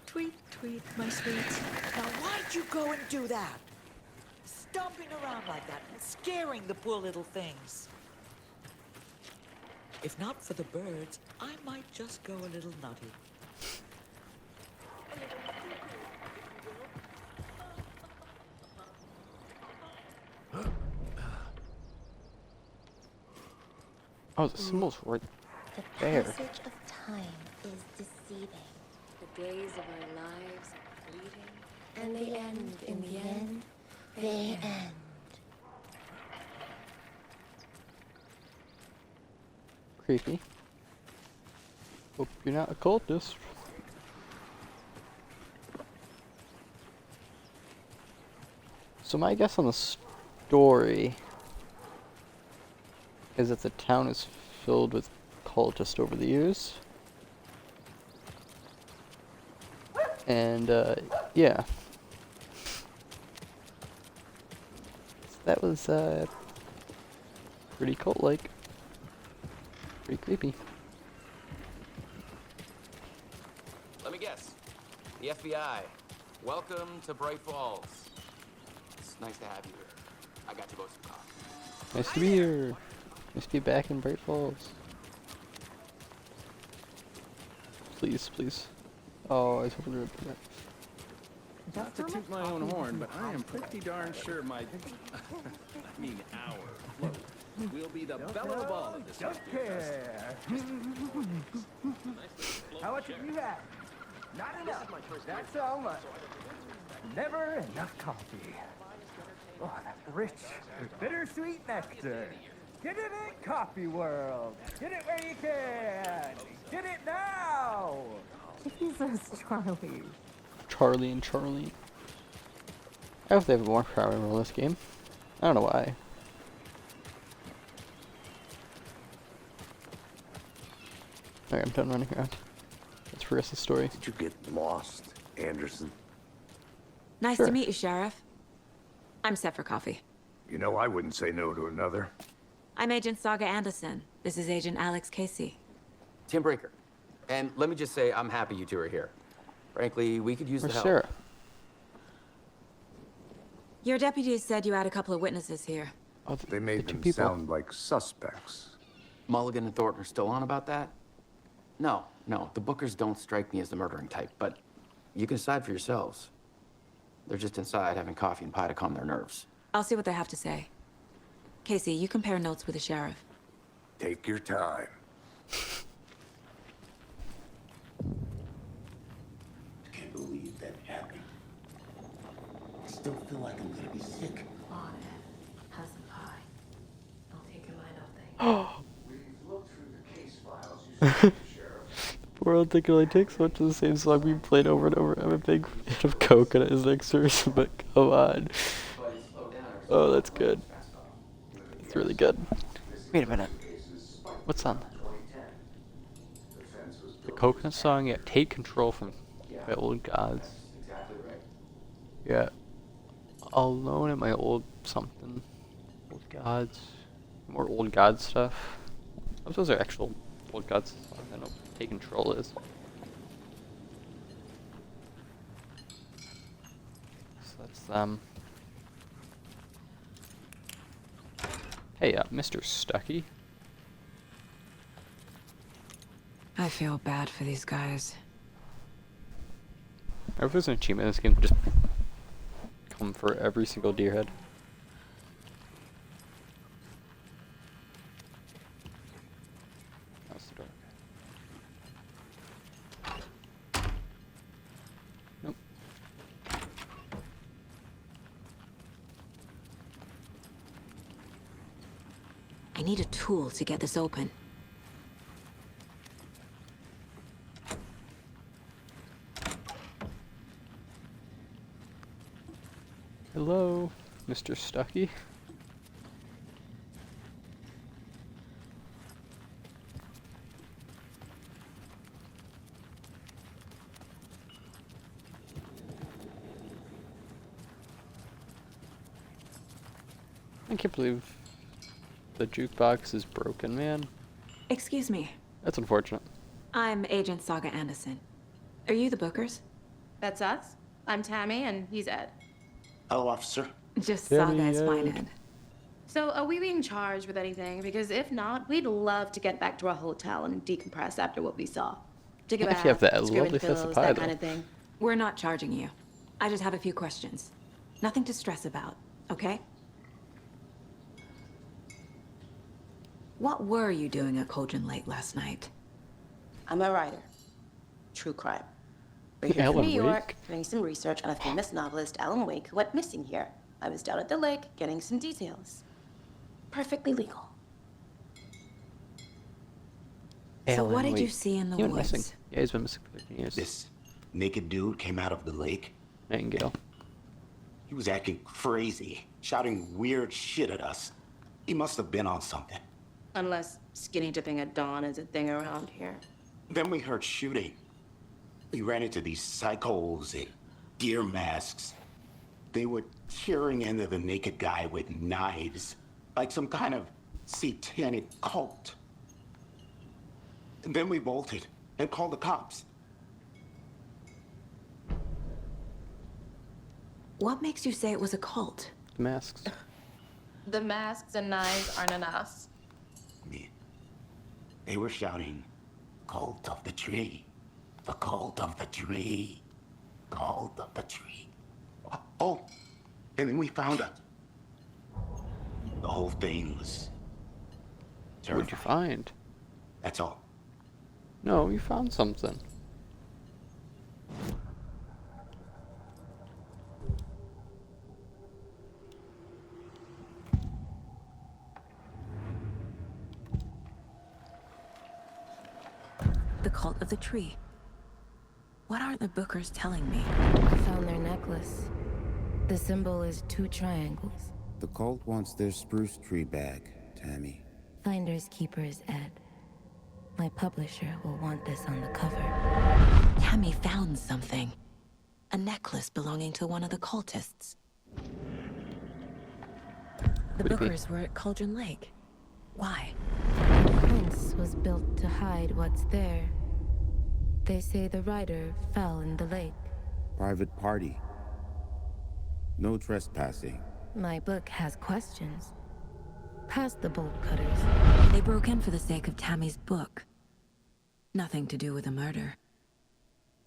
Tweet, tweet, my sweet. Now why'd you go and do that? Stomping around like that and scaring the poor little things. If not for the birds, I might just go a little nutty. Oh, the symbol's right The there. passage of time is deceiving. The days of our lives are fleeting. And they end in the end. They end. Creepy. Hope you're not a cultist. So my guess on the story is that the town is filled with cultists over the years. And, yeah. That was, pretty cult-like. Pretty creepy. Let me guess. The FBI. Welcome to Bright Falls. It's nice to have you here. I got you both some coffee. Nice to be here. Nice to be back in Bright Falls. Please, please. Oh, I was hoping to repeat that. Not to toot my own horn, but I am pretty darn sure my, I mean our float will be the belle of all of this. How much have you had? Not enough. That's all much. Never enough coffee. Oh, that rich, bittersweet nectar. Get it in Coffee World. Get it where you can. Get it now. Jesus, Charlie. Charlie and Charlie. I hope they have more power in this game. I don't know why. Alright, I'm done running around. Let's progress the story. Did you get lost, Anderson? Nice Sure. to meet you, Sheriff. I'm set for coffee. You know, I wouldn't say no to another. I'm Agent Saga Anderson. This is Agent Alex Casey. Tim Brinker. And let me just say, I'm happy you two are here. Frankly, we could use the Where's help. Sarah? Your deputies said you had a couple of witnesses here. Oh, They made two them people. sound like suspects. Mulligan and Thornton are still on about that? No, the Bookers don't strike me as the murdering type, but you can decide for yourselves. They're just inside having coffee and pie to calm their nerves. I'll see what they have to say. Casey, you compare notes with the sheriff. Take your time. Can't believe that happened. I still feel like I'm gonna be sick. Come on, Ed. Have some pie. I'll take your mind off things. We've looked through the case files you sent to the sheriff. Poor old Dick only takes so much of the same song we played over and over. I'm a big fan of Coconut as next verse, but come on. Oh, that's good. It's really good. Wait a minute. What's on? The Coconut song? Yeah, Take Control from my Old Gods. Yeah. Alone at my old something. Old Gods. More Old Gods stuff. Those are actual Old Gods songs. I don't know what Take Control is. So that's them. Hey, Mr. Stucky. I feel bad for these guys. If there's an achievement in this game, just come for every single deer head. That's dark. Nope. I need a tool to get this open. Hello, Mr. Stucky. I can't believe the jukebox is broken, man. Excuse me. That's unfortunate. I'm Agent Saga Anderson. Are you the Bookers? That's us. I'm Tammy, and he's Ed. Hello, officer. Just Tammy, Saga is fine, Ed. Ed. So, are we being charged with anything? Because if not, we'd love to get back to our hotel and decompress after what we saw. Take a If bath, you have that screw lovely into slice of pillows, pie, that though. kind of thing. We're not charging you. I just have a few questions. Nothing to stress about, okay? What were you doing at Cauldron Lake last night? I'm a writer. True crime. We're here from Alan New York, Wake? doing some research on a famous novelist, Alan Wake, who went missing here. I was down at the lake, getting some details. Perfectly legal. So what Alan did you Wake. see in the He went woods? missing. Yeah, he's been missing for 15 years. This naked dude came out of the lake. Nightingale. He was acting crazy, shouting weird shit at us. He must have been on something. Unless skinny dipping at dawn is a thing around here. Then we heard shooting. We ran into these psychos in deer masks. They were tearing into the naked guy with knives, like some kind of satanic cult. And then we bolted and called the cops. What makes you say it was a cult? The masks. The masks and knives aren't enough. They were shouting, "Cult of the tree, the cult of the tree, cult of the tree." Oh, and then we found it. The whole thing was What'd you find? That's all. No, you found something. The cult of the tree. What are the Bookers telling me? I found their necklace. The symbol is 2 triangles. The cult wants their spruce tree back, Tammy. Finders keepers, Ed. My publisher will want this on the cover. Tammy found something. A necklace belonging to one of the cultists. The Bookers were at Cauldron Lake. Why? The prince was built to hide what's there. They say the rider fell in the lake. Private party. No trespassing. My book has questions. Past the bolt cutters. They broke in for the sake of Tammy's book. Nothing to do with a murder.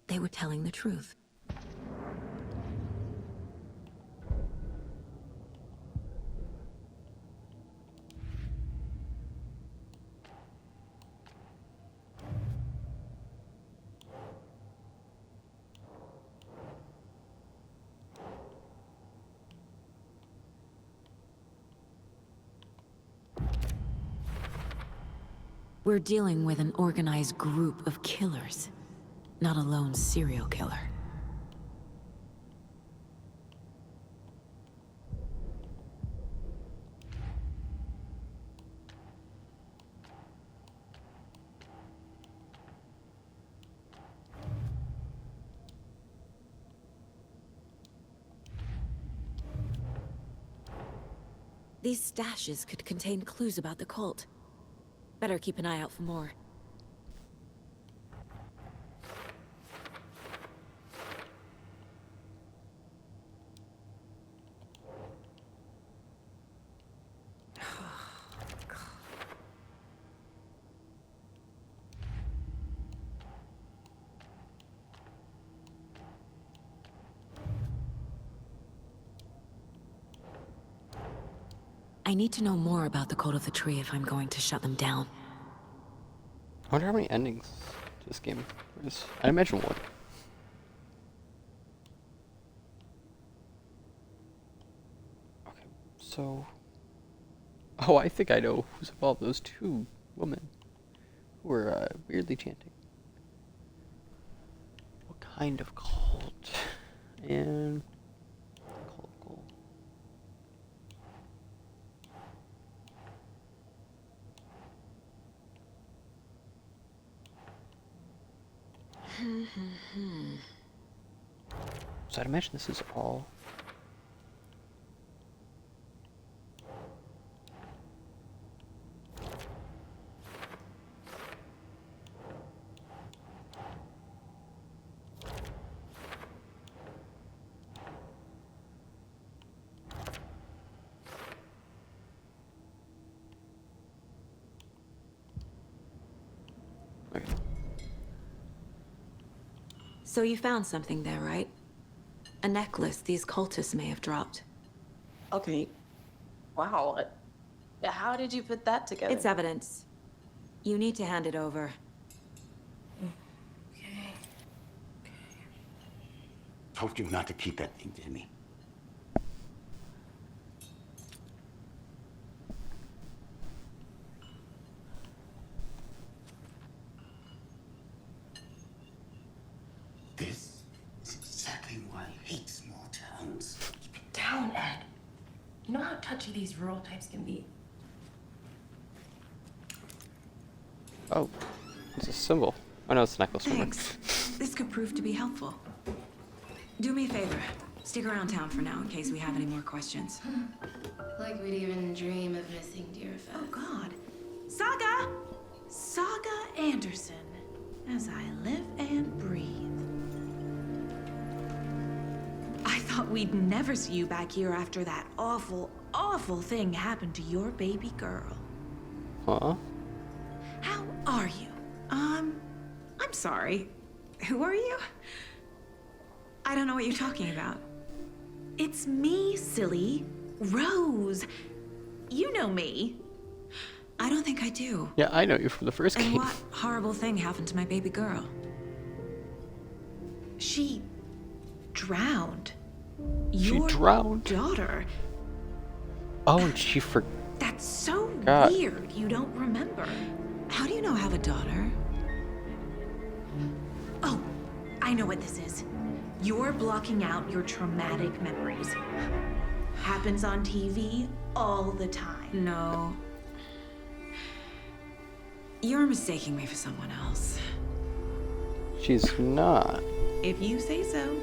They were telling the truth. We're dealing with an organized group of killers, not a lone serial killer. These stashes could contain clues about the cult. Better keep an eye out for more. I need to know more about the Cult of the Tree if I'm going to shut them down. I wonder how many endings to this game is. I imagine one. Okay, so... Oh, I think I know who's involved. Those two women who were weirdly chanting. What kind of cult? And... So I'd imagine this is all... Okay. So you found something there, right? A necklace these cultists may have dropped. Okay. Wow. How did you put that together? It's evidence. You need to hand it over. Told you not to keep that thing to me. This is exactly why I hate small towns. Keep it down, Ed. You know how touchy these rural types can be. Oh, it's a symbol. Oh no, it's a necklace. Thanks. This could prove to be helpful. Do me a favor. Stick around town for now in case we have any more questions. Like we'd even dream of missing dear Fez. Oh God. Saga! Saga Anderson. As I live and breathe. I thought we'd never see you back here after that awful, awful thing happened to your baby girl. Huh? How are you? I'm sorry. Who are you? I don't know what you're talking about. It's me, silly. Rose. You know me. I don't think I do. Yeah, I know you from the first And game. what horrible thing happened to my baby girl? She drowned. She Your drowned? daughter. Oh, and she forgot. That's so God. weird. You don't remember. How do you know I have a daughter? Oh, I know what this is. You're blocking out your traumatic memories. Happens on TV all the time. No. You're mistaking me for someone else. She's not. If you say so.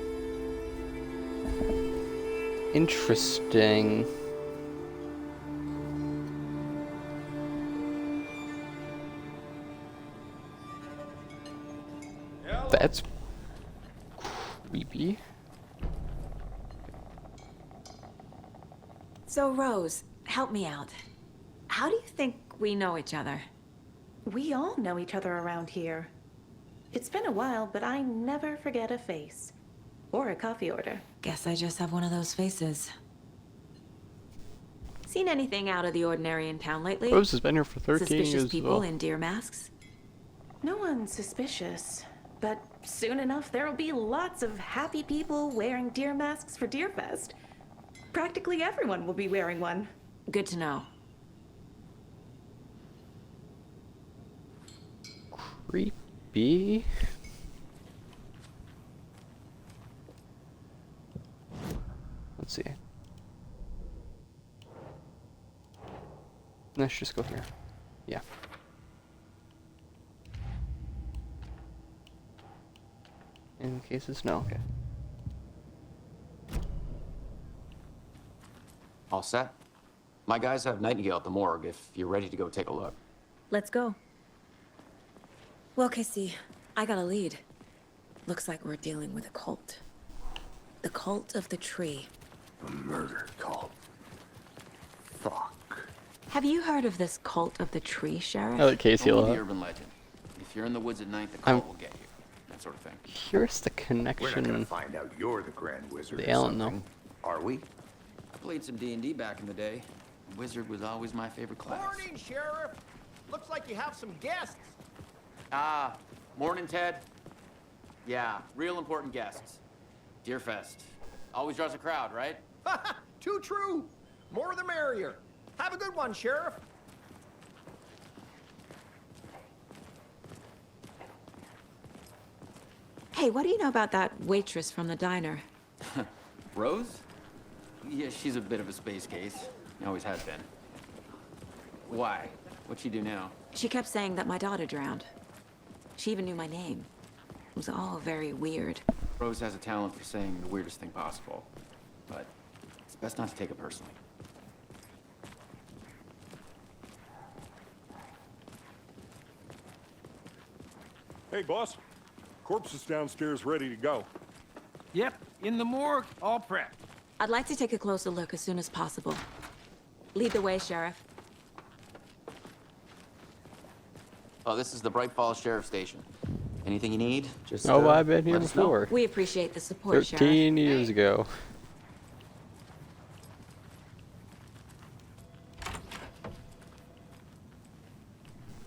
Interesting. That's creepy. So, Rose, help me out. How do you think we know each other? We all know each other around here. It's been a while, but I never forget a face. Or a coffee order. Guess I just have one of those faces. Seen anything out of the ordinary in town lately? Rose has been here for 13 Suspicious years. people Well. in deer masks? No one's suspicious. But soon enough, there'll be lots of happy people wearing deer masks for Deerfest. Practically everyone will be wearing one. Good to know. Creepy. Let's see. Let's just go here. Yeah. In cases, no. Okay. All set? My guys have Nightingale at the morgue if you're ready to go take a look. Let's go. Well, Casey, I got a lead. Looks like we're dealing with a cult. The cult of the tree. A murder cult. Fuck. Have you heard of this cult of the tree, Sheriff? I like Casey a Only lot. the urban legend. If you're in the woods at night, the cult will get you. That sort of thing. Here's the We're not connection. gonna find out you're the Grand Wizard The or Allen, though. something, are we? I played some D&D back in the day. Wizard was always my favorite class. Morning, Sheriff. Looks like you have some guests. Ah, morning, Ted. Yeah, real important guests. Deerfest. Always draws a crowd, right? Too true. More the merrier. Have a good one, Sheriff. Hey, what do you know about that waitress from the diner? Rose? Yeah, she's a bit of a space case. Always has been. Why? What'd she do now? She kept saying that my daughter drowned. She even knew my name. It was all very weird. Rose has a talent for saying the weirdest thing possible. But it's best not to take it personally. Hey, boss. Corpse is downstairs ready to go. Yep, in the morgue, all prepped. I'd like to take a closer look as soon as possible. Lead the way, Sheriff. Oh, this is the Bright Falls Sheriff Station. Anything you need, just Oh, I've been here let us know. before. We appreciate the support, 13 Sheriff. years ago.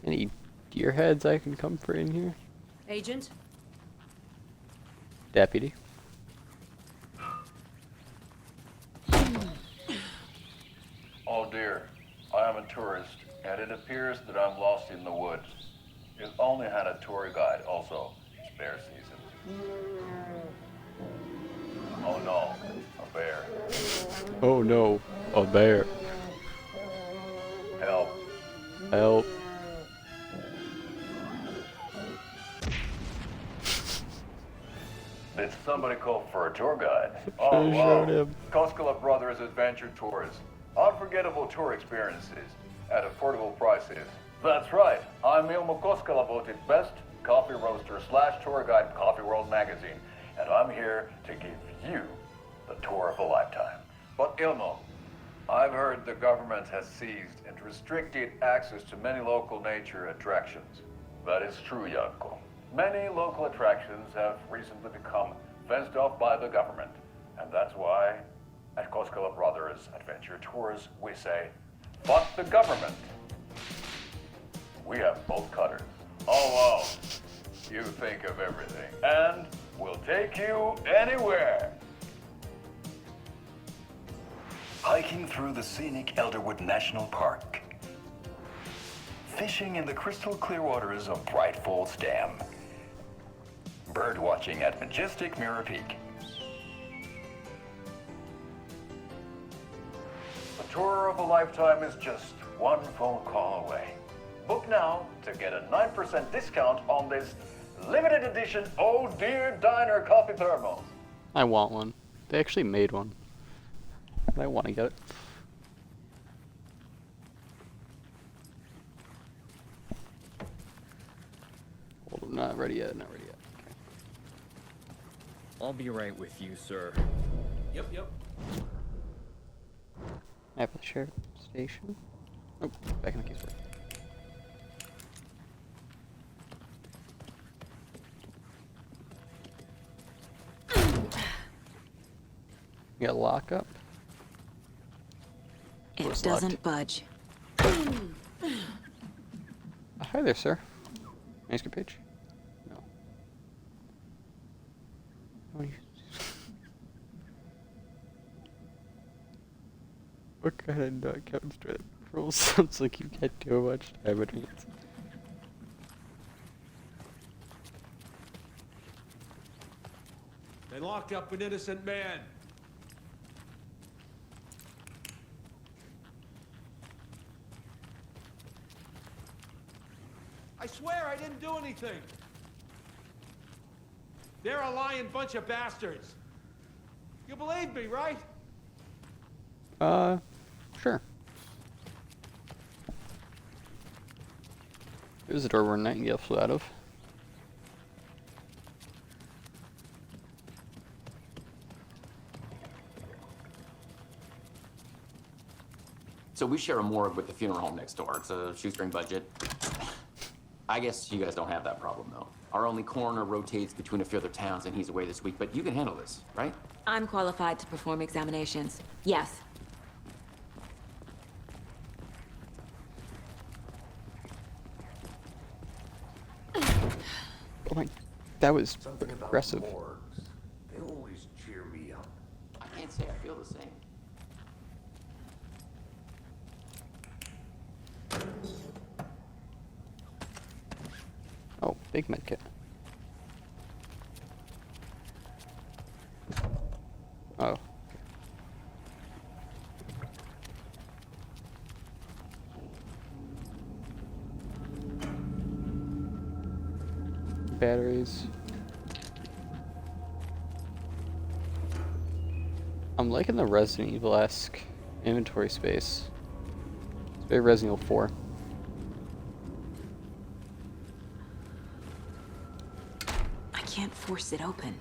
Any deer heads I can comfort in here? Agent? Deputy. Oh dear, I am a tourist, and it appears that I'm lost in the woods. It only had a tour guide, also, spare season. Oh no, a bear. Oh no, a bear. Help. Help. Did somebody call for a tour guide? Should've Oh showed wow, him. Koskela Brothers Adventure Tours. Unforgettable tour experiences at affordable prices. That's right, I'm Ilmo Koskela, voted best coffee roaster / tour guide in Coffee World magazine, and I'm here to give you the tour of a lifetime. But Ilmo, I've heard the government has seized and restricted access to many local nature attractions. That is true, Janko. Many local attractions have recently become fenced off by the government, and that's why at Koskela Brothers Adventure Tours we say, fuck the government. We have bolt cutters. Oh wow, you think of everything, and we'll take you anywhere. Hiking through the scenic Elderwood National Park. Fishing in the crystal clear waters of Bright Falls Dam. Bird watching at majestic Mirror Peak. The tour of a lifetime is just one phone call away. Book now to get a 9% discount on this limited edition Oh Dear Diner coffee thermos. I want one. They actually made one. I want to get it. Hold on, not ready yet, not ready yet. Okay. I'll be right with you, sir. Yep. Map of the shared station. Oh, back in the case. You got lockup? It Door's doesn't locked. budge. Hi there, sir. Nice good page. No. What, what kind of Counter-Strike rules? Sounds like you get too much time between it. They locked up an innocent man. I swear I didn't do anything. They're a lying bunch of bastards. You believe me, right? Sure. Here's the door where Nightingale flew out of. So we share a morgue with the funeral home next door. It's a shoestring budget. I guess you guys don't have that problem, though. Our only coroner rotates between a few other towns, and he's away this week, but you can handle this, right? I'm qualified to perform examinations. Yes. Oh my, that was aggressive. They always cheer me up. I can't say I feel the same. Oh, big medkit. Oh. Batteries. I'm liking the Resident Evil-esque inventory space. It's very Resident Evil 4. I can't force it open.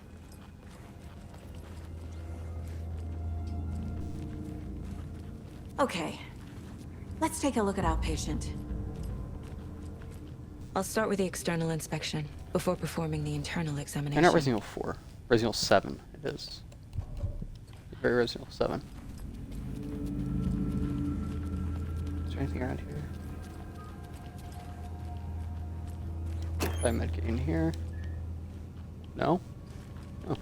Okay. Let's take a look at outpatient. I'll start with the external inspection before performing the internal examination. Not Resident Evil 4. Resident Evil 7 it is. Very Resident Evil 7. Is there anything around here? Try medkit in here. No? Oh.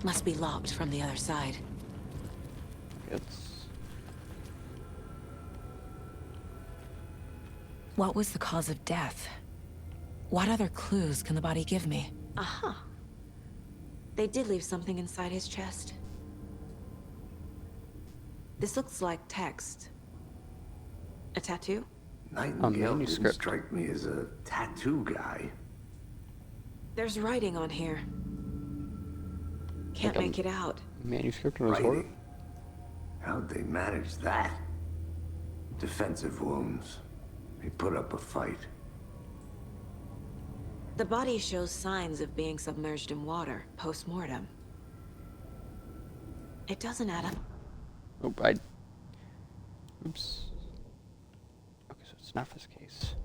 Must be locked from the other side. It's... What was the cause of death? What other clues can the body give me? Aha. They did leave something inside his chest. This looks like text. A tattoo? Nightingale didn't strike me as a tattoo guy. There's writing on here. Can't make it out. Manuscript on his heart? How'd they manage that? Defensive wounds. He put up a fight. The body shows signs of being submerged in water post-mortem. It doesn't add up. Oh, oops. Okay, so it's not this case.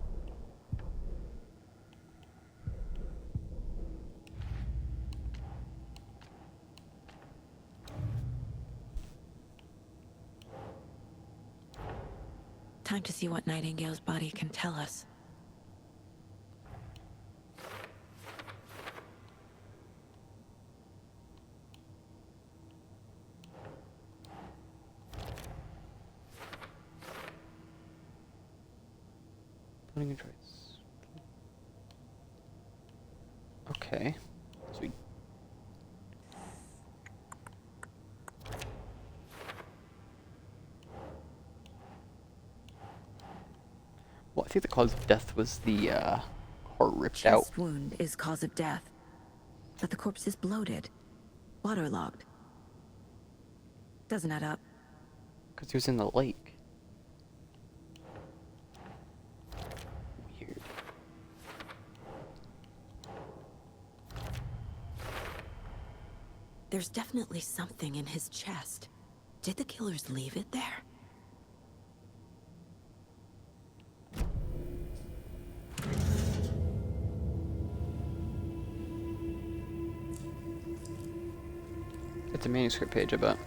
Time to see what Nightingale's body can tell us. Putting in traits. Okay. Sweet. Well, I think the cause of death was the heart ripped out. Chest wound is cause of death, but the corpse is bloated. waterlogged. Doesn't add up. Because he was in the lake. Weird. There's definitely something in his chest. Did the killers leave it there? It's a manuscript page, I bet.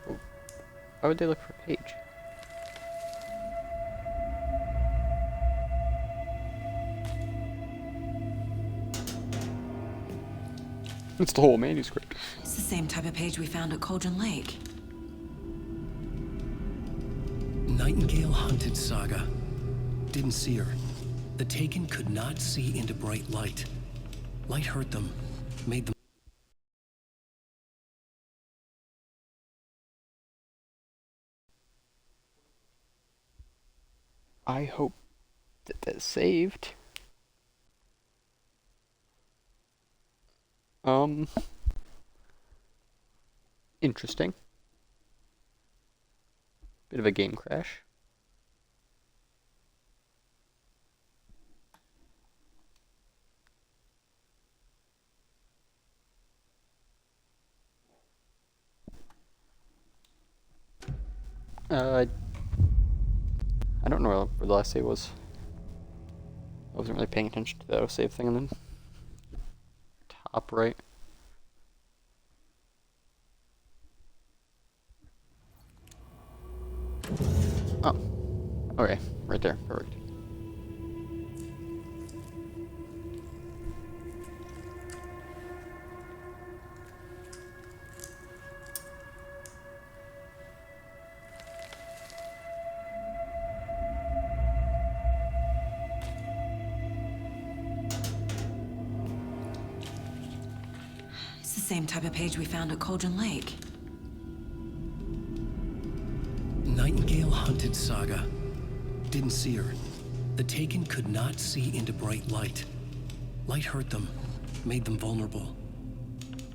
Oh. Why would they look for a page? It's the whole manuscript. It's the same type of page we found at Cauldron Lake. Nightingale hunted Saga. Didn't see her. The Taken could not see into bright light. Light hurt them, made them... I hope that that's saved. Interesting. Bit of a game crash. I don't know where the last save was. I wasn't really paying attention to the autosave thing, and then top right. Oh, okay, right there, perfect. It's the same type of page we found at Cauldron Lake. Nightingale hunted Saga. Didn't see her. The Taken could not see into bright light. Light hurt them, made them vulnerable.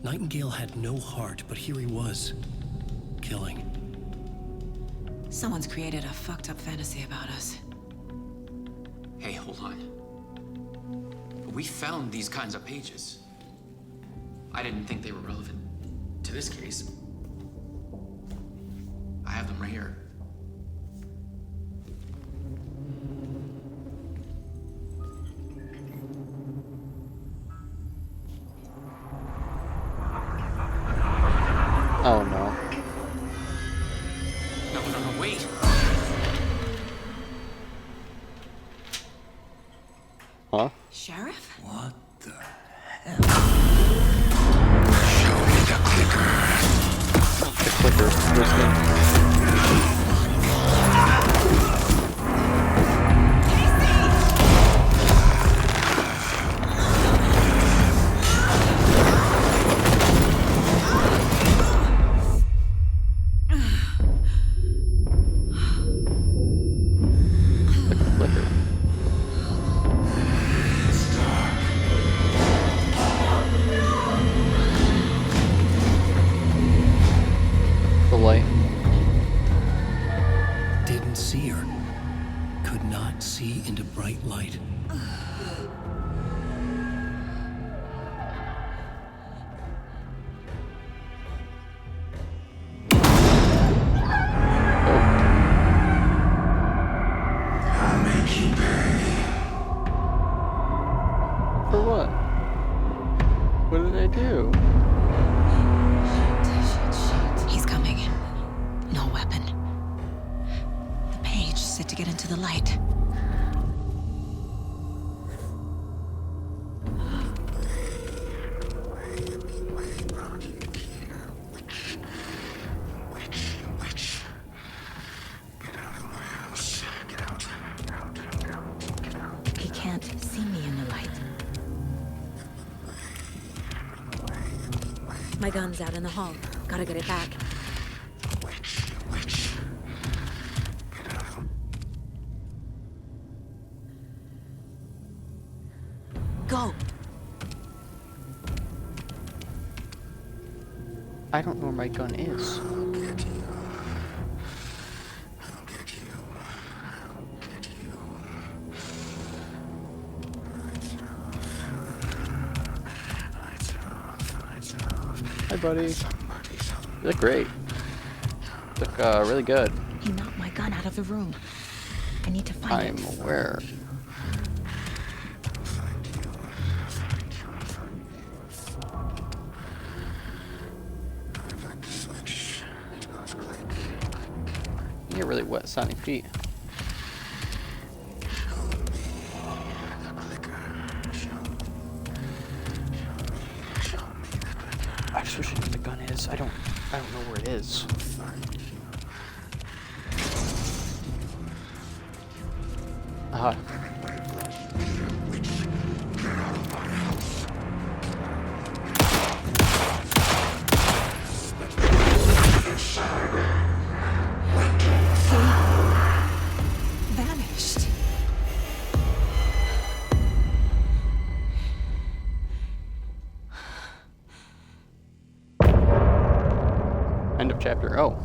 Nightingale had no heart, but here he was, killing. Someone's created a fucked up fantasy about us. Hey, hold on. We found these kinds of pages. I didn't think they were relevant to this case. I have them right here. Oh no. No, wait! Huh? Sheriff? What the hell? Show me the clicker. The clicker. Where's the... Didn't see her. Could not see into bright light. I'll make you pay. For what? What did I do? He's coming. No weapon. The page said to get into the light. Witch. Get out of my house. Get out. Get out. He can't see me in the light. My gun's out in the hall. Gotta get it back. Witch. Get out. Go! I don't know where my gun is. Hi, buddy. You look great. You look really good. He knocked my gun out of the room. I need to find it. I'm aware. You get really wet sounding feet. I just wish I knew where the gun is. I don't know where it is. Vanished. End of chapter. Oh.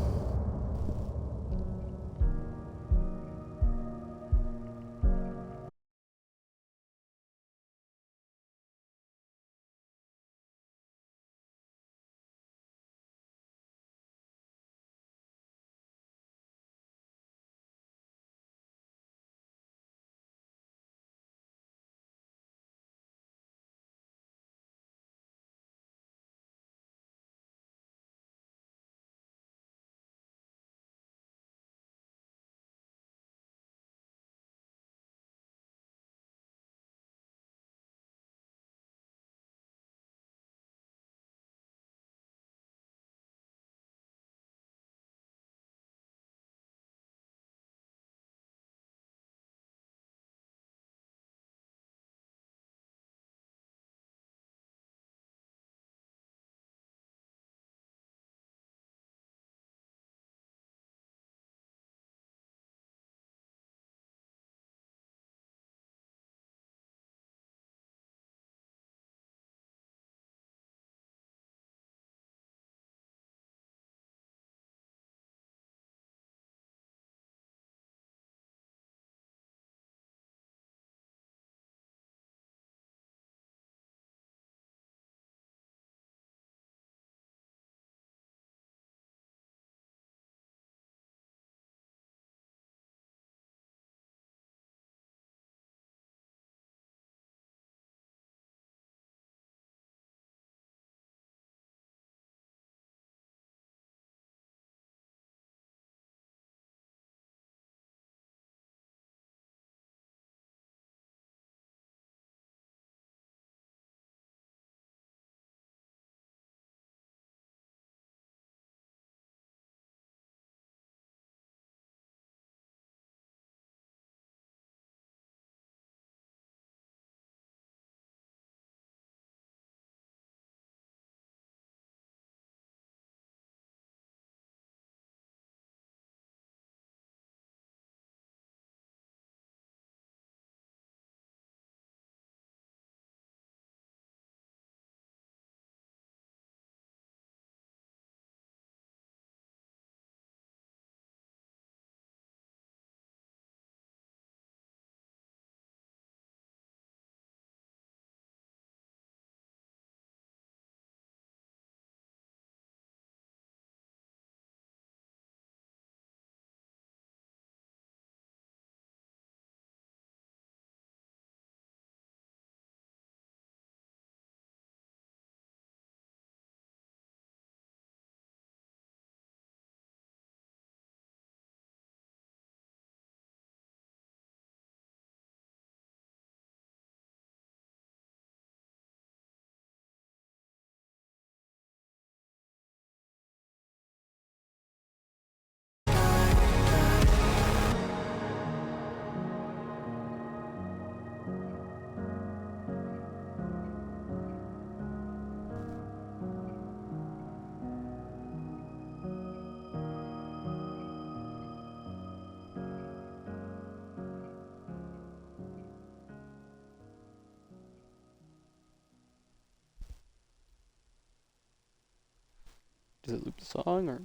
Does it loop the song or?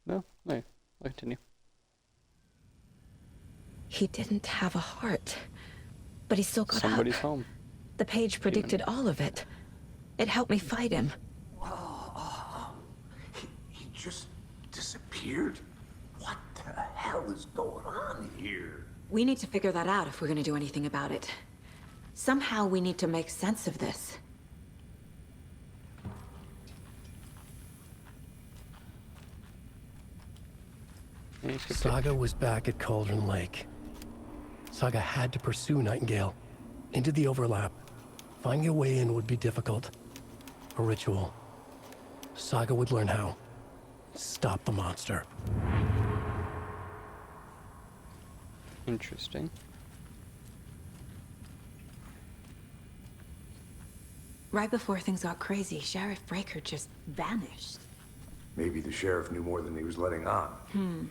No? Okay, I'll continue. He didn't have a heart, but he still got Somebody's up. home. The page predicted all of it. It helped me fight him. He just disappeared? What the hell is going on here? We need to figure that out if we're gonna do anything about it. Somehow we need to make sense of this. Saga was back at Cauldron Lake. Saga had to pursue Nightingale into the overlap. Finding a way in would be difficult. A ritual. Saga would learn how. Stop the monster. Interesting. Right before things got crazy, Sheriff Breaker just vanished. Maybe the sheriff knew more than he was letting on.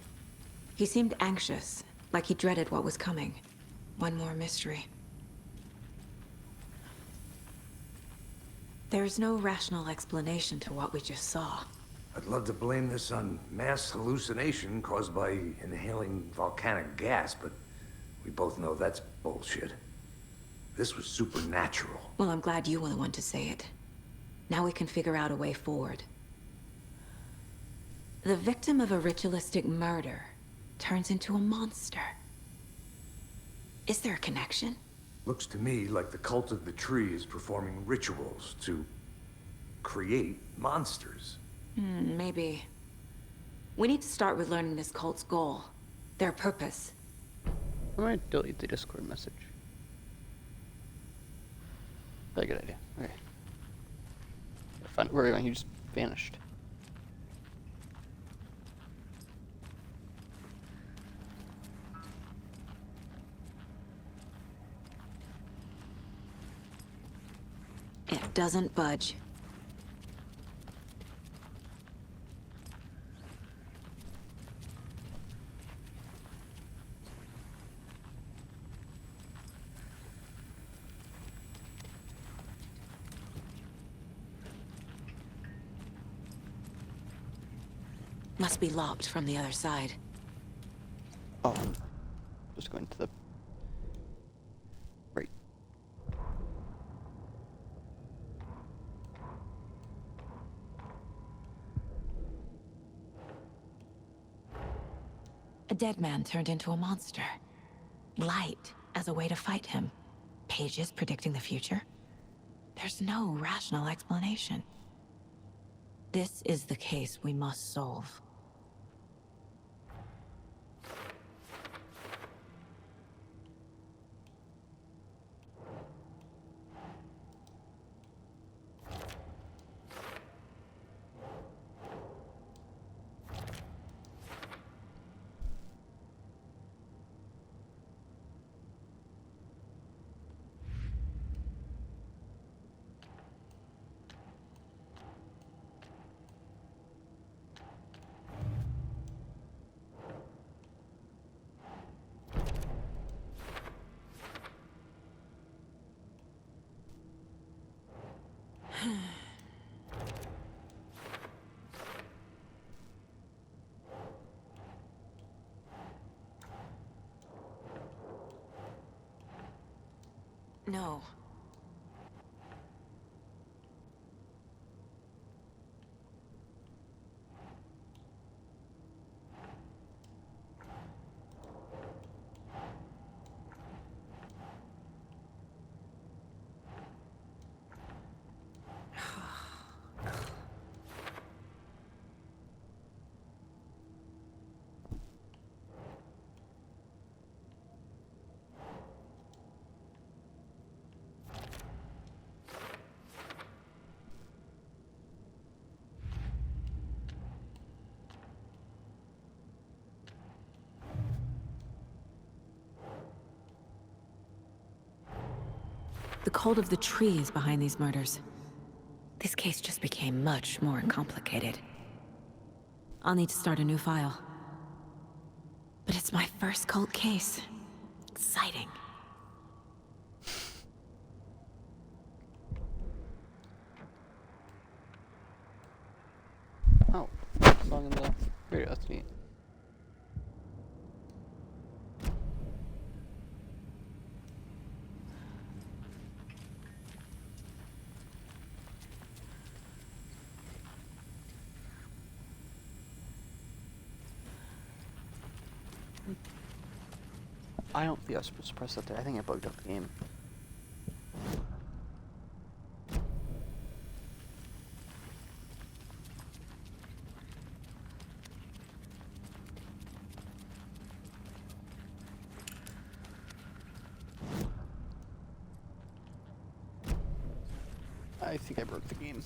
He seemed anxious, like he dreaded what was coming. One more mystery. There's no rational explanation to what we just saw. I'd love to blame this on mass hallucination caused by inhaling volcanic gas, but we both know that's bullshit. This was supernatural. Well, I'm glad you were the one to say it. Now we can figure out a way forward. The victim of a ritualistic murder turns into a monster. Is there a connection? Looks to me like the cult of the tree is performing rituals to create monsters. Maybe. We need to start with learning this cult's goal. Their purpose. I might delete the Discord message. Very good idea. Okay. Where are you going? You just vanished. It doesn't budge. Must be locked from the other side. Oh, I'm just going to the right. A dead man turned into a monster. Light as a way to fight him. Pages predicting the future. There's no rational explanation. This is the case we must solve. No. The cult of the tree is behind these murders. This case just became much more complicated. I'll need to start a new file. But it's my first cult case. Exciting. song in the radio. That's neat. I don't think I was supposed to press that there. I think I bugged up the game. I think I broke the game.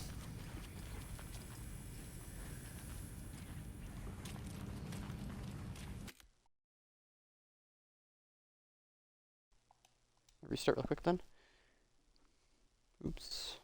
Restart real quick then. Oops.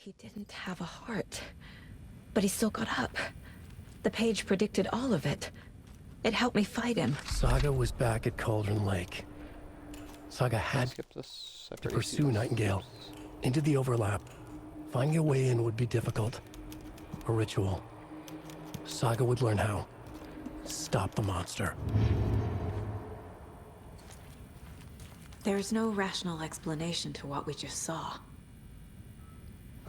He didn't have a heart, but he still got up. The page predicted all of it. It helped me fight him. Saga was back at Cauldron Lake. Saga had to pursue Nightingale into the overlap. Finding a way in would be difficult. A ritual. Saga would learn how. Stop the monster. There's no rational explanation to what we just saw.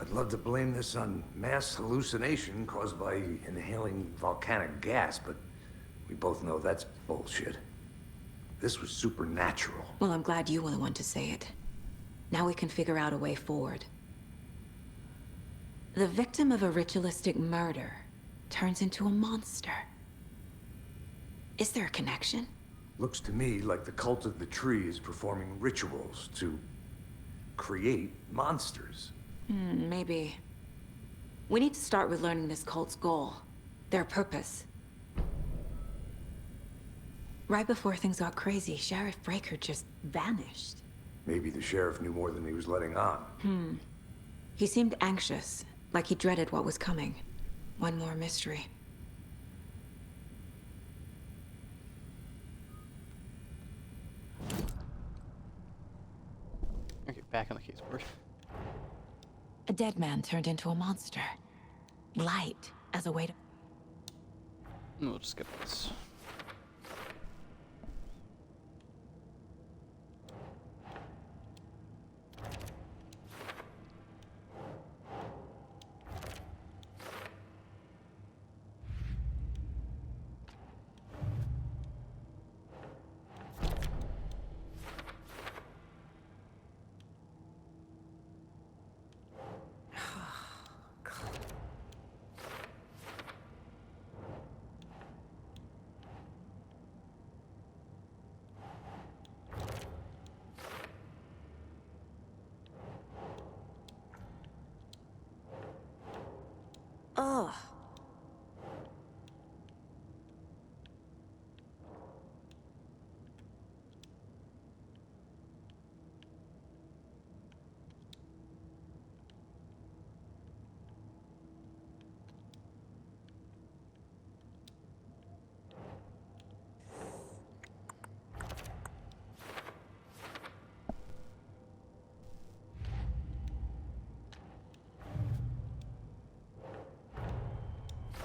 I'd love to blame this on mass hallucination caused by inhaling volcanic gas, but we both know that's bullshit. This was supernatural. Well, I'm glad you were the one to say it. Now we can figure out a way forward. The victim of a ritualistic murder turns into a monster. Is there a connection? Looks to me like the cult of the tree is performing rituals to create monsters. Maybe. We need to start with learning this cult's goal. Their purpose. Right before things got crazy, Sheriff Breaker just vanished. Maybe the sheriff knew more than he was letting on. He seemed anxious, like he dreaded what was coming. One more mystery. Okay, back on the case board. A dead man turned into a monster. Light as a way to... We'll just skip this. Ugh.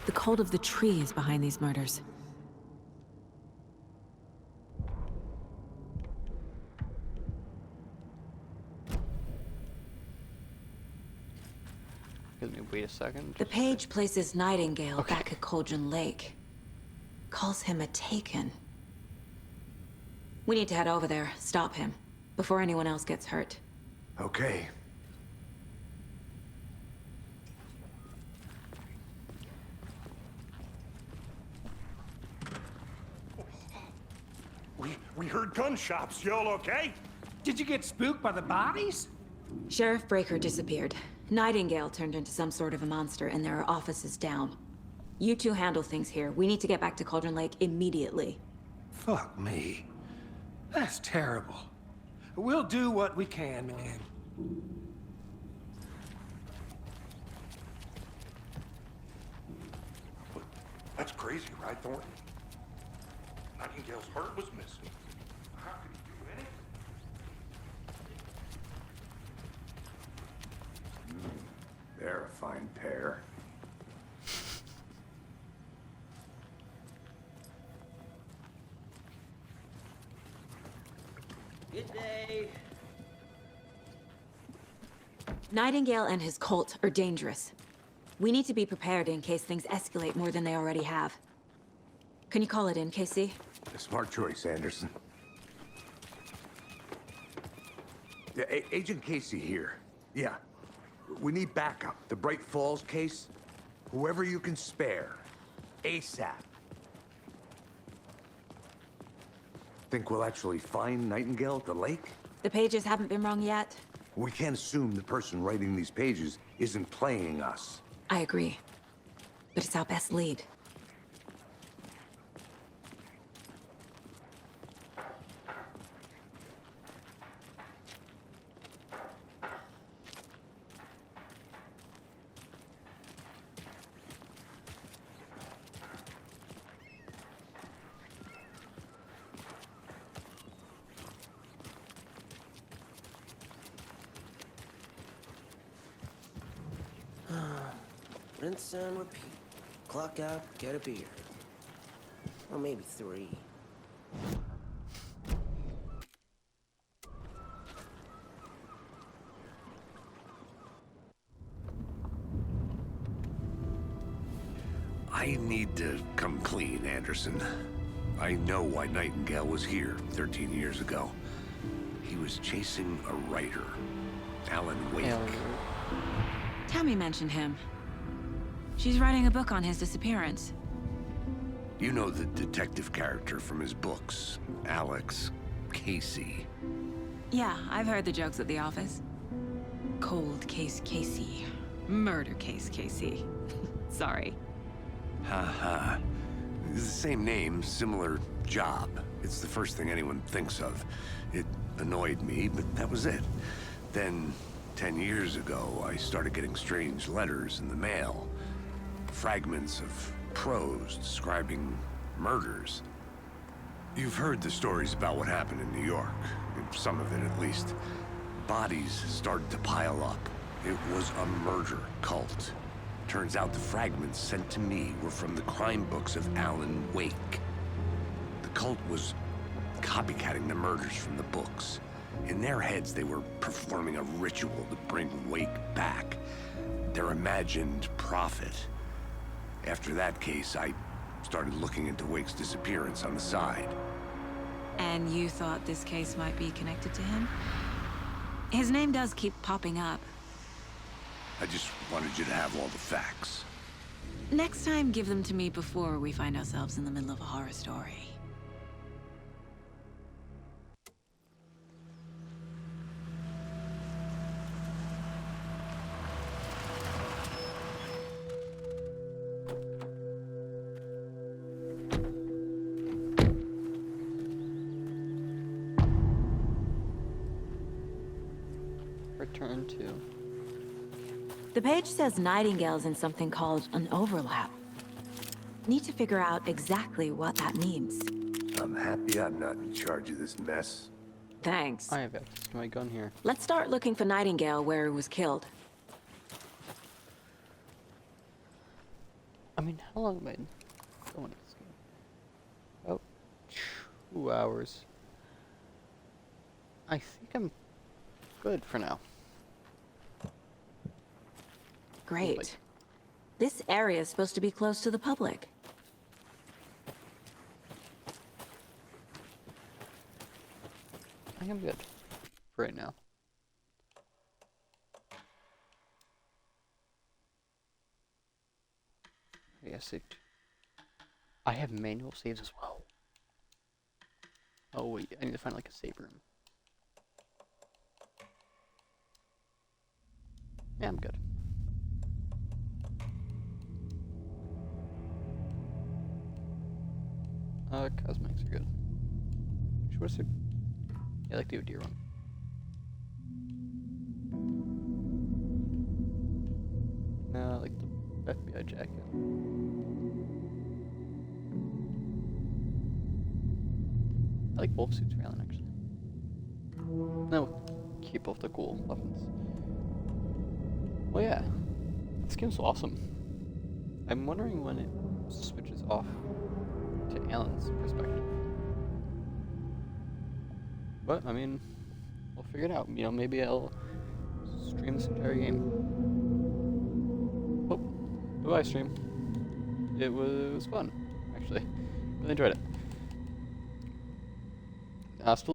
The cult of the tree is behind these murders. Let me wait a second. The page places Nightingale back at Cauldron Lake. Calls him a Taken. We need to head over there, stop him, before anyone else gets hurt. Okay. We heard gunshots. Y'all okay? Did you get spooked by the bodies? Sheriff Breaker disappeared. Nightingale turned into some sort of a monster, and there are offices down. You two handle things here. We need to get back to Cauldron Lake immediately. Fuck me. That's terrible. We'll do what we can, man. That's crazy, right, Thornton? Nightingale's heart was missing. How could he do anything? They're a fine pair. Good day. Nightingale and his cult are dangerous. We need to be prepared in case things escalate more than they already have. Can you call it in, Casey? A smart choice, Anderson. Yeah, Agent Casey here. Yeah. We need backup. The Bright Falls case. Whoever you can spare. ASAP. Think we'll actually find Nightingale at the lake? The pages haven't been wrong yet. We can't assume the person writing these pages isn't playing us. I agree. But it's our best lead. Rinse and repeat. Clock out, get a beer. Or maybe 3. I need to come clean, Anderson. I know why Nightingale was here 13 years ago. He was chasing a writer, Alan Wake. Tammy mentioned him. She's writing a book on his disappearance. You know the detective character from his books, Alex Casey. Yeah, I've heard the jokes at the office. Cold case Casey. Murder case Casey. Sorry. Ha. It's the same name, similar job. It's the first thing anyone thinks of. It annoyed me, but that was it. Then, 10 years ago, I started getting strange letters in the mail. Fragments of prose describing murders. You've heard the stories about what happened in New York. Some of it, at least. Bodies started to pile up. It was a murder cult. Turns out the fragments sent to me were from the crime books of Alan Wake. The cult was copycatting the murders from the books. In their heads, they were performing a ritual to bring Wake back. Their imagined prophet. After that case, I started looking into Wake's disappearance on the side. And you thought this case might be connected to him? His name does keep popping up. I just wanted you to have all the facts. Next time, give them to me before we find ourselves in the middle of a horror story. Return to. The page says Nightingale's in something called an overlap. Need to figure out exactly what that means. I'm happy I'm not in charge of this mess. Thanks. I have access to my gun here. Let's start looking for Nightingale where he was killed. I mean, how long am I going to this game? About 2 hours. I think I'm good for now. Great. This area is supposed to be close to the public. I think I'm good for right now. Yes, I have manual saves as well. Oh wait, I need to find like a save room. Yeah, I'm good. Cosmetics are good. Sure, suit. Yeah, I like to do a deer one. No, I like the FBI jacket. I like both suits, Raylan, actually. No, keep both the cool weapons. Well, yeah, this game's awesome. I'm wondering when it switches off to Alan's perspective. But, I mean, we'll figure it out. You know, maybe I'll stream this entire game. Oh, bye-bye, stream. It was fun, actually. Really enjoyed it. Hasta